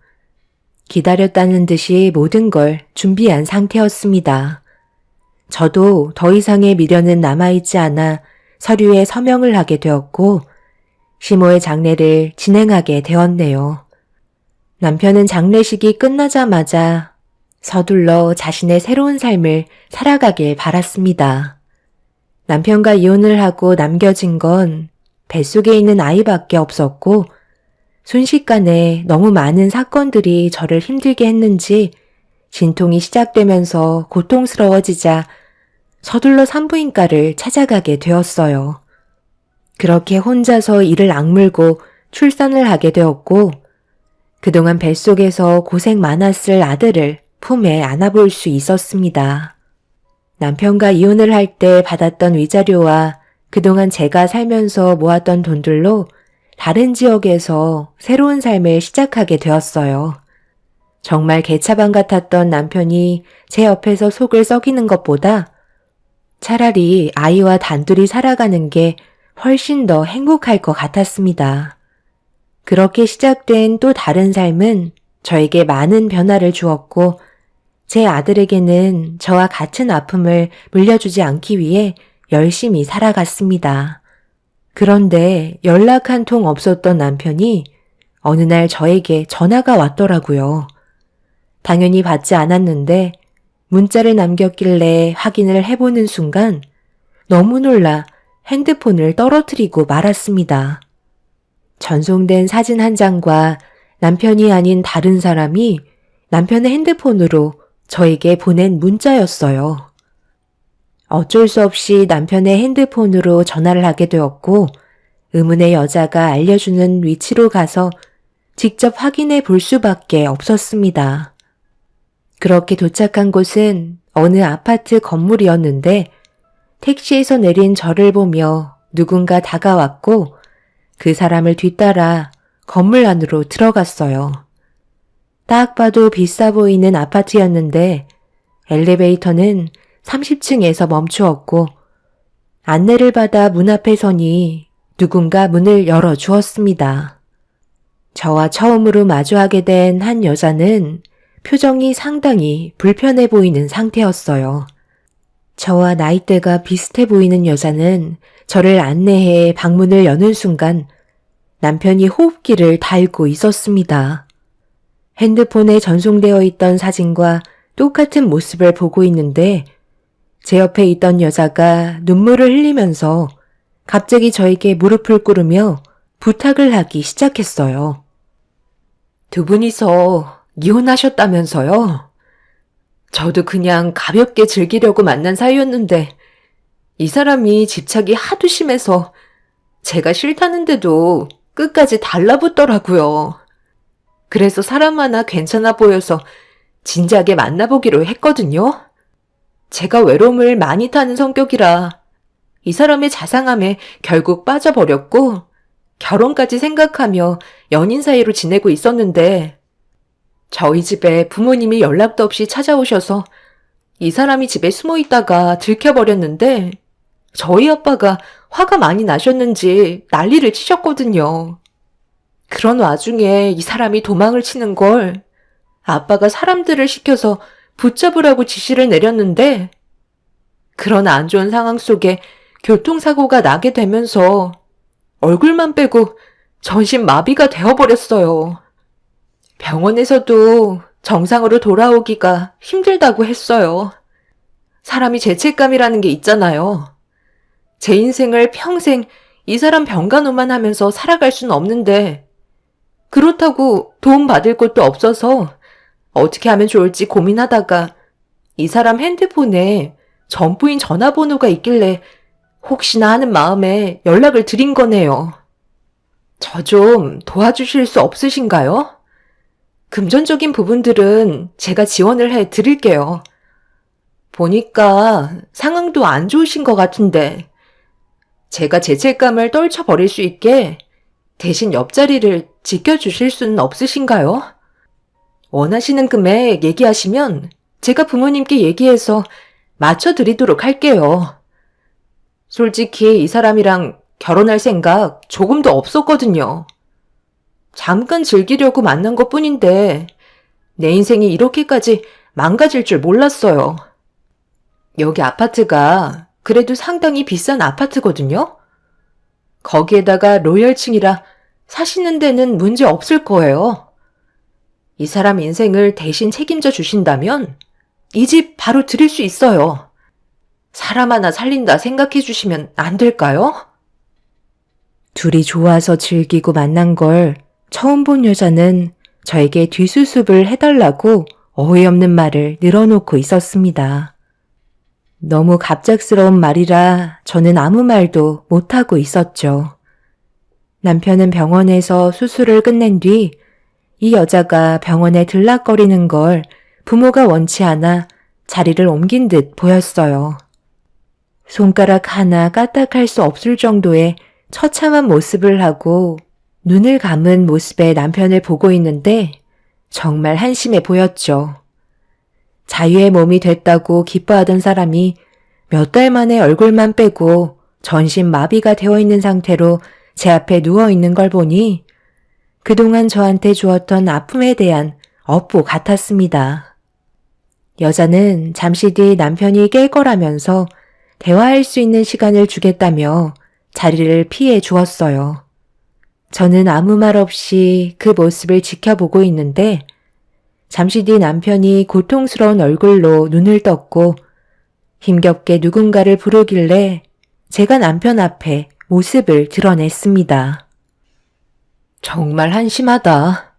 기다렸다는 듯이 모든 걸 준비한 상태였습니다. 저도 더 이상의 미련은 남아있지 않아 서류에 서명을 하게 되었고 시모의 장례를 진행하게 되었네요. 남편은 장례식이 끝나자마자 서둘러 자신의 새로운 삶을 살아가길 바랐습니다. 남편과 이혼을 하고 남겨진 건 뱃속에 있는 아이밖에 없었고 순식간에 너무 많은 사건들이 저를 힘들게 했는지 진통이 시작되면서 고통스러워지자 서둘러 산부인과를 찾아가게 되었어요. 그렇게 혼자서 이를 악물고 출산을 하게 되었고 그동안 뱃속에서 고생 많았을 아들을 품에 안아볼 수 있었습니다. 남편과 이혼을 할 때 받았던 위자료와 그동안 제가 살면서 모았던 돈들로 다른 지역에서 새로운 삶을 시작하게 되었어요. 정말 개차반 같았던 남편이 제 옆에서 속을 썩이는 것보다 차라리 아이와 단둘이 살아가는 게 훨씬 더 행복할 것 같았습니다. 그렇게 시작된 또 다른 삶은 저에게 많은 변화를 주었고 제 아들에게는 저와 같은 아픔을 물려주지 않기 위해 열심히 살아갔습니다. 그런데 연락 한 통 없었던 남편이 어느 날 저에게 전화가 왔더라고요. 당연히 받지 않았는데 문자를 남겼길래 확인을 해보는 순간 너무 놀라 핸드폰을 떨어뜨리고 말았습니다. 전송된 사진 한 장과 남편이 아닌 다른 사람이 남편의 핸드폰으로 저에게 보낸 문자였어요. 어쩔 수 없이 남편의 핸드폰으로 전화를 하게 되었고 의문의 여자가 알려주는 위치로 가서 직접 확인해 볼 수밖에 없었습니다. 그렇게 도착한 곳은 어느 아파트 건물이었는데 택시에서 내린 저를 보며 누군가 다가왔고 그 사람을 뒤따라 건물 안으로 들어갔어요. 딱 봐도 비싸 보이는 아파트였는데 엘리베이터는 30층에서 멈추었고 안내를 받아 문 앞에 서니 누군가 문을 열어주었습니다. 저와 처음으로 마주하게 된 한 여자는 표정이 상당히 불편해 보이는 상태였어요. 저와 나이대가 비슷해 보이는 여자는 저를 안내해 방문을 여는 순간 남편이 호흡기를 달고 있었습니다. 핸드폰에 전송되어 있던 사진과 똑같은 모습을 보고 있는데 제 옆에 있던 여자가 눈물을 흘리면서 갑자기 저에게 무릎을 꿇으며 부탁을 하기 시작했어요. 두 분이서 이혼하셨다면서요? 저도 그냥 가볍게 즐기려고 만난 사이였는데 이 사람이 집착이 하도 심해서 제가 싫다는데도 끝까지 달라붙더라고요. 그래서 사람 하나 괜찮아 보여서 진지하게 만나보기로 했거든요. 제가 외로움을 많이 타는 성격이라 이 사람의 자상함에 결국 빠져버렸고 결혼까지 생각하며 연인 사이로 지내고 있었는데 저희 집에 부모님이 연락도 없이 찾아오셔서 이 사람이 집에 숨어 있다가 들켜버렸는데 저희 아빠가 화가 많이 나셨는지 난리를 치셨거든요. 그런 와중에 이 사람이 도망을 치는 걸 아빠가 사람들을 시켜서 붙잡으라고 지시를 내렸는데 그런 안 좋은 상황 속에 교통사고가 나게 되면서 얼굴만 빼고 전신마비가 되어버렸어요. 병원에서도 정상으로 돌아오기가 힘들다고 했어요. 사람이 죄책감이라는 게 있잖아요. 제 인생을 평생 이 사람 병간호만 하면서 살아갈 수는 없는데 그렇다고 도움 받을 곳도 없어서 어떻게 하면 좋을지 고민하다가 이 사람 핸드폰에 전부인 전화번호가 있길래 혹시나 하는 마음에 연락을 드린 거네요. 저 좀 도와주실 수 없으신가요? 금전적인 부분들은 제가 지원을 해 드릴게요. 보니까 상황도 안 좋으신 것 같은데 제가 죄책감을 떨쳐버릴 수 있게 대신 옆자리를 지켜주실 수는 없으신가요? 원하시는 금액 얘기하시면 제가 부모님께 얘기해서 맞춰드리도록 할게요. 솔직히 이 사람이랑 결혼할 생각 조금도 없었거든요. 잠깐 즐기려고 만난 것 뿐인데 내 인생이 이렇게까지 망가질 줄 몰랐어요. 여기 아파트가 그래도 상당히 비싼 아파트거든요. 거기에다가 로열층이라 사시는 데는 문제 없을 거예요. 이 사람 인생을 대신 책임져 주신다면 이 집 바로 드릴 수 있어요. 사람 하나 살린다 생각해 주시면 안 될까요? 둘이 좋아서 즐기고 만난 걸 처음 본 여자는 저에게 뒷수습을 해달라고 어이없는 말을 늘어놓고 있었습니다. 너무 갑작스러운 말이라 저는 아무 말도 못하고 있었죠. 남편은 병원에서 수술을 끝낸 뒤 이 여자가 병원에 들락거리는 걸 부모가 원치 않아 자리를 옮긴 듯 보였어요. 손가락 하나 까딱할 수 없을 정도의 처참한 모습을 하고 눈을 감은 모습의 남편을 보고 있는데 정말 한심해 보였죠. 자유의 몸이 됐다고 기뻐하던 사람이 몇 달 만에 얼굴만 빼고 전신 마비가 되어 있는 상태로 제 앞에 누워 있는 걸 보니 그동안 저한테 주었던 아픔에 대한 업보 같았습니다. 여자는 잠시 뒤 남편이 깰 거라면서 대화할 수 있는 시간을 주겠다며 자리를 피해 주었어요. 저는 아무 말 없이 그 모습을 지켜보고 있는데 잠시 뒤 남편이 고통스러운 얼굴로 눈을 떴고 힘겹게 누군가를 부르길래 제가 남편 앞에 모습을 드러냈습니다. 정말 한심하다.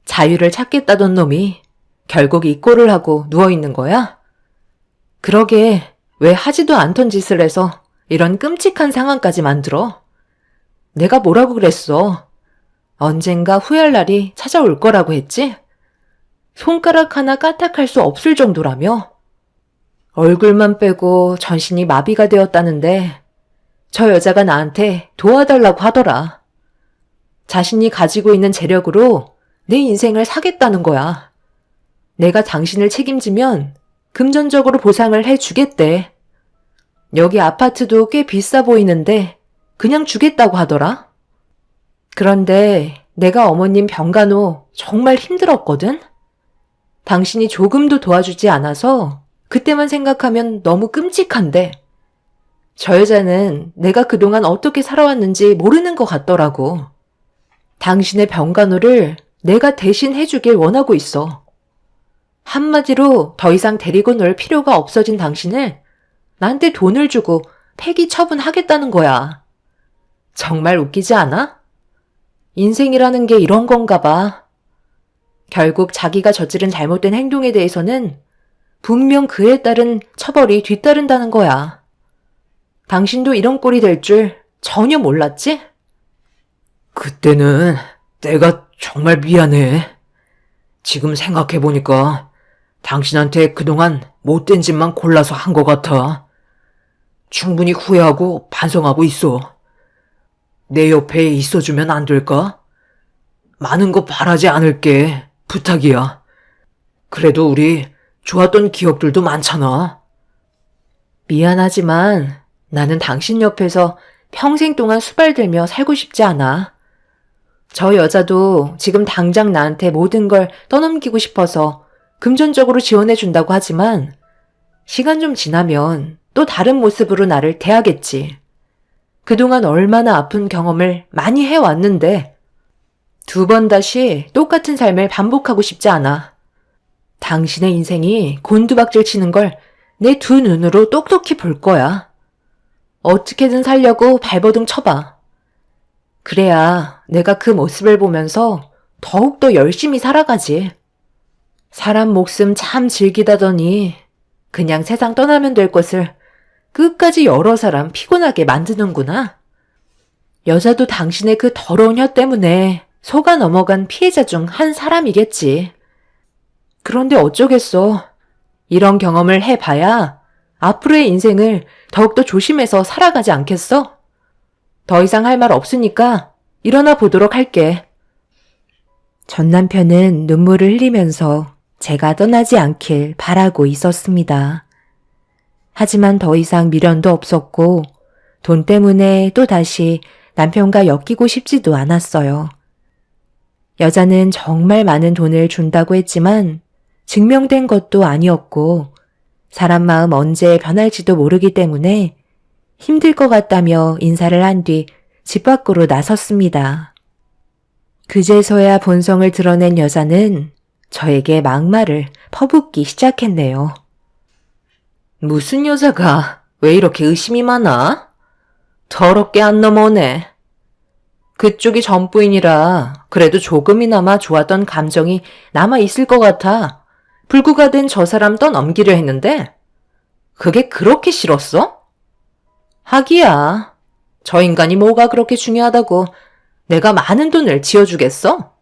자유를 찾겠다던 놈이 결국 이 꼴을 하고 누워있는 거야? 그러게 왜 하지도 않던 짓을 해서 이런 끔찍한 상황까지 만들어? 내가 뭐라고 그랬어? 언젠가 후회할 날이 찾아올 거라고 했지? 손가락 하나 까딱할 수 없을 정도라며? 얼굴만 빼고 전신이 마비가 되었다는데 저 여자가 나한테 도와달라고 하더라. 자신이 가지고 있는 재력으로 내 인생을 사겠다는 거야. 내가 당신을 책임지면 금전적으로 보상을 해주겠대. 여기 아파트도 꽤 비싸 보이는데 그냥 주겠다고 하더라. 그런데 내가 어머님 병간호 정말 힘들었거든? 당신이 조금도 도와주지 않아서 그때만 생각하면 너무 끔찍한데 저 여자는 내가 그동안 어떻게 살아왔는지 모르는 것 같더라고. 당신의 병간호를 내가 대신 해주길 원하고 있어. 한마디로 더 이상 데리고 놀 필요가 없어진 당신을 나한테 돈을 주고 폐기 처분하겠다는 거야. 정말 웃기지 않아? 인생이라는 게 이런 건가 봐. 결국 자기가 저지른 잘못된 행동에 대해서는 분명 그에 따른 처벌이 뒤따른다는 거야. 당신도 이런 꼴이 될 줄 전혀 몰랐지? 그때는 내가 정말 미안해. 지금 생각해보니까 당신한테 그동안 못된 짓만 골라서 한 것 같아. 충분히 후회하고 반성하고 있어. 내 옆에 있어주면 안 될까? 많은 거 바라지 않을게. 부탁이야. 그래도 우리 좋았던 기억들도 많잖아. 미안하지만 나는 당신 옆에서 평생 동안 수발들며 살고 싶지 않아. 저 여자도 지금 당장 나한테 모든 걸 떠넘기고 싶어서 금전적으로 지원해준다고 하지만 시간 좀 지나면 또 다른 모습으로 나를 대하겠지. 그동안 얼마나 아픈 경험을 많이 해왔는데 2번 다시 똑같은 삶을 반복하고 싶지 않아. 당신의 인생이 곤두박질 치는 걸 내 2눈으로 똑똑히 볼 거야. 어떻게든 살려고 발버둥 쳐봐. 그래야 내가 그 모습을 보면서 더욱더 열심히 살아가지. 사람 목숨 참 즐기다더니 그냥 세상 떠나면 될 것을 끝까지 여러 사람 피곤하게 만드는구나. 여자도 당신의 그 더러운 혀 때문에 속아 넘어간 피해자 중 한 사람이겠지. 그런데 어쩌겠어. 이런 경험을 해봐야 앞으로의 인생을 더욱더 조심해서 살아가지 않겠어? 더 이상 할 말 없으니까 일어나 보도록 할게. 전 남편은 눈물을 흘리면서 제가 떠나지 않길 바라고 있었습니다. 하지만 더 이상 미련도 없었고 돈 때문에 또다시 남편과 엮이고 싶지도 않았어요. 여자는 정말 많은 돈을 준다고 했지만 증명된 것도 아니었고 사람 마음 언제 변할지도 모르기 때문에 힘들 것 같다며 인사를 한 뒤 집 밖으로 나섰습니다. 그제서야 본성을 드러낸 여자는 저에게 막말을 퍼붓기 시작했네요. 무슨 여자가 왜 이렇게 의심이 많아? 더럽게 안 넘어오네. 그쪽이 전부인이라 그래도 조금이나마 좋았던 감정이 남아있을 것 같아 불구가 된 저 사람 떠넘기려 했는데 그게 그렇게 싫었어? 하기야. 저 인간이 뭐가 그렇게 중요하다고 내가 많은 돈을 지어주겠어?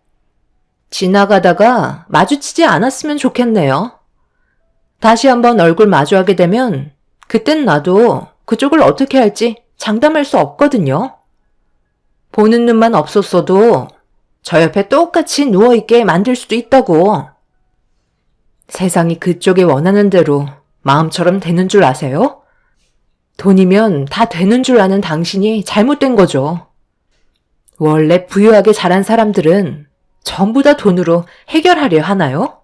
지나가다가 마주치지 않았으면 좋겠네요. 다시 한번 얼굴 마주하게 되면 그땐 나도 그쪽을 어떻게 할지 장담할 수 없거든요. 보는 눈만 없었어도 저 옆에 똑같이 누워있게 만들 수도 있다고. 세상이 그쪽이 원하는 대로 마음처럼 되는 줄 아세요? 돈이면 다 되는 줄 아는 당신이 잘못된 거죠. 원래 부유하게 자란 사람들은 전부 다 돈으로 해결하려 하나요?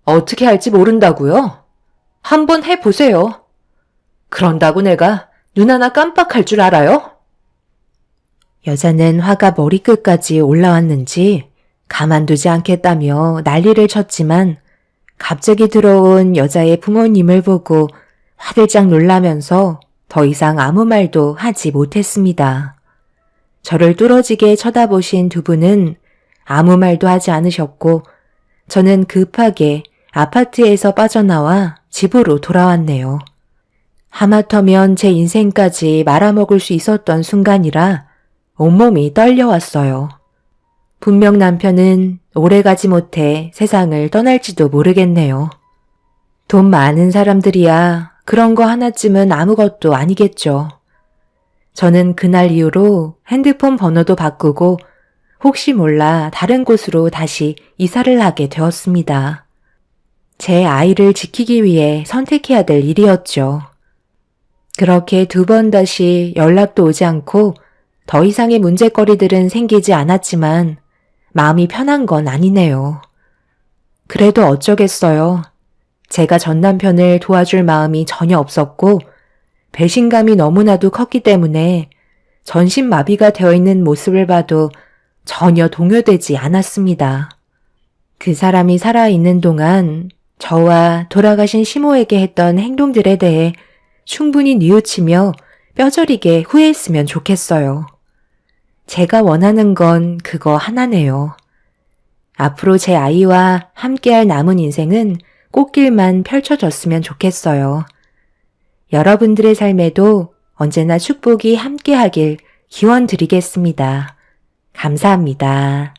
어떻게 할지 모른다고요? 한번 해보세요. 그런다고 내가 눈 하나 깜빡할 줄 알아요? 여자는 화가 머리끝까지 올라왔는지 가만두지 않겠다며 난리를 쳤지만 갑자기 들어온 여자의 부모님을 보고 화들짝 놀라면서 더 이상 아무 말도 하지 못했습니다. 저를 뚫어지게 쳐다보신 두 분은 아무 말도 하지 않으셨고 저는 급하게 아파트에서 빠져나와 집으로 돌아왔네요. 하마터면 제 인생까지 말아먹을 수 있었던 순간이라 온몸이 떨려왔어요. 분명 남편은 오래가지 못해 세상을 떠날지도 모르겠네요. 돈 많은 사람들이야 그런 거 하나쯤은 아무것도 아니겠죠. 저는 그날 이후로 핸드폰 번호도 바꾸고 혹시 몰라 다른 곳으로 다시 이사를 하게 되었습니다. 제 아이를 지키기 위해 선택해야 될 일이었죠. 그렇게 두 번 다시 연락도 오지 않고 더 이상의 문제거리들은 생기지 않았지만 마음이 편한 건 아니네요. 그래도 어쩌겠어요. 제가 전 남편을 도와줄 마음이 전혀 없었고 배신감이 너무나도 컸기 때문에 전신마비가 되어 있는 모습을 봐도 전혀 동요되지 않았습니다. 그 사람이 살아있는 동안 저와 돌아가신 시모에게 했던 행동들에 대해 충분히 뉘우치며 뼈저리게 후회했으면 좋겠어요. 제가 원하는 건 그거 하나네요. 앞으로 제 아이와 함께할 남은 인생은 꽃길만 펼쳐졌으면 좋겠어요. 여러분들의 삶에도 언제나 축복이 함께하길 기원드리겠습니다. 감사합니다.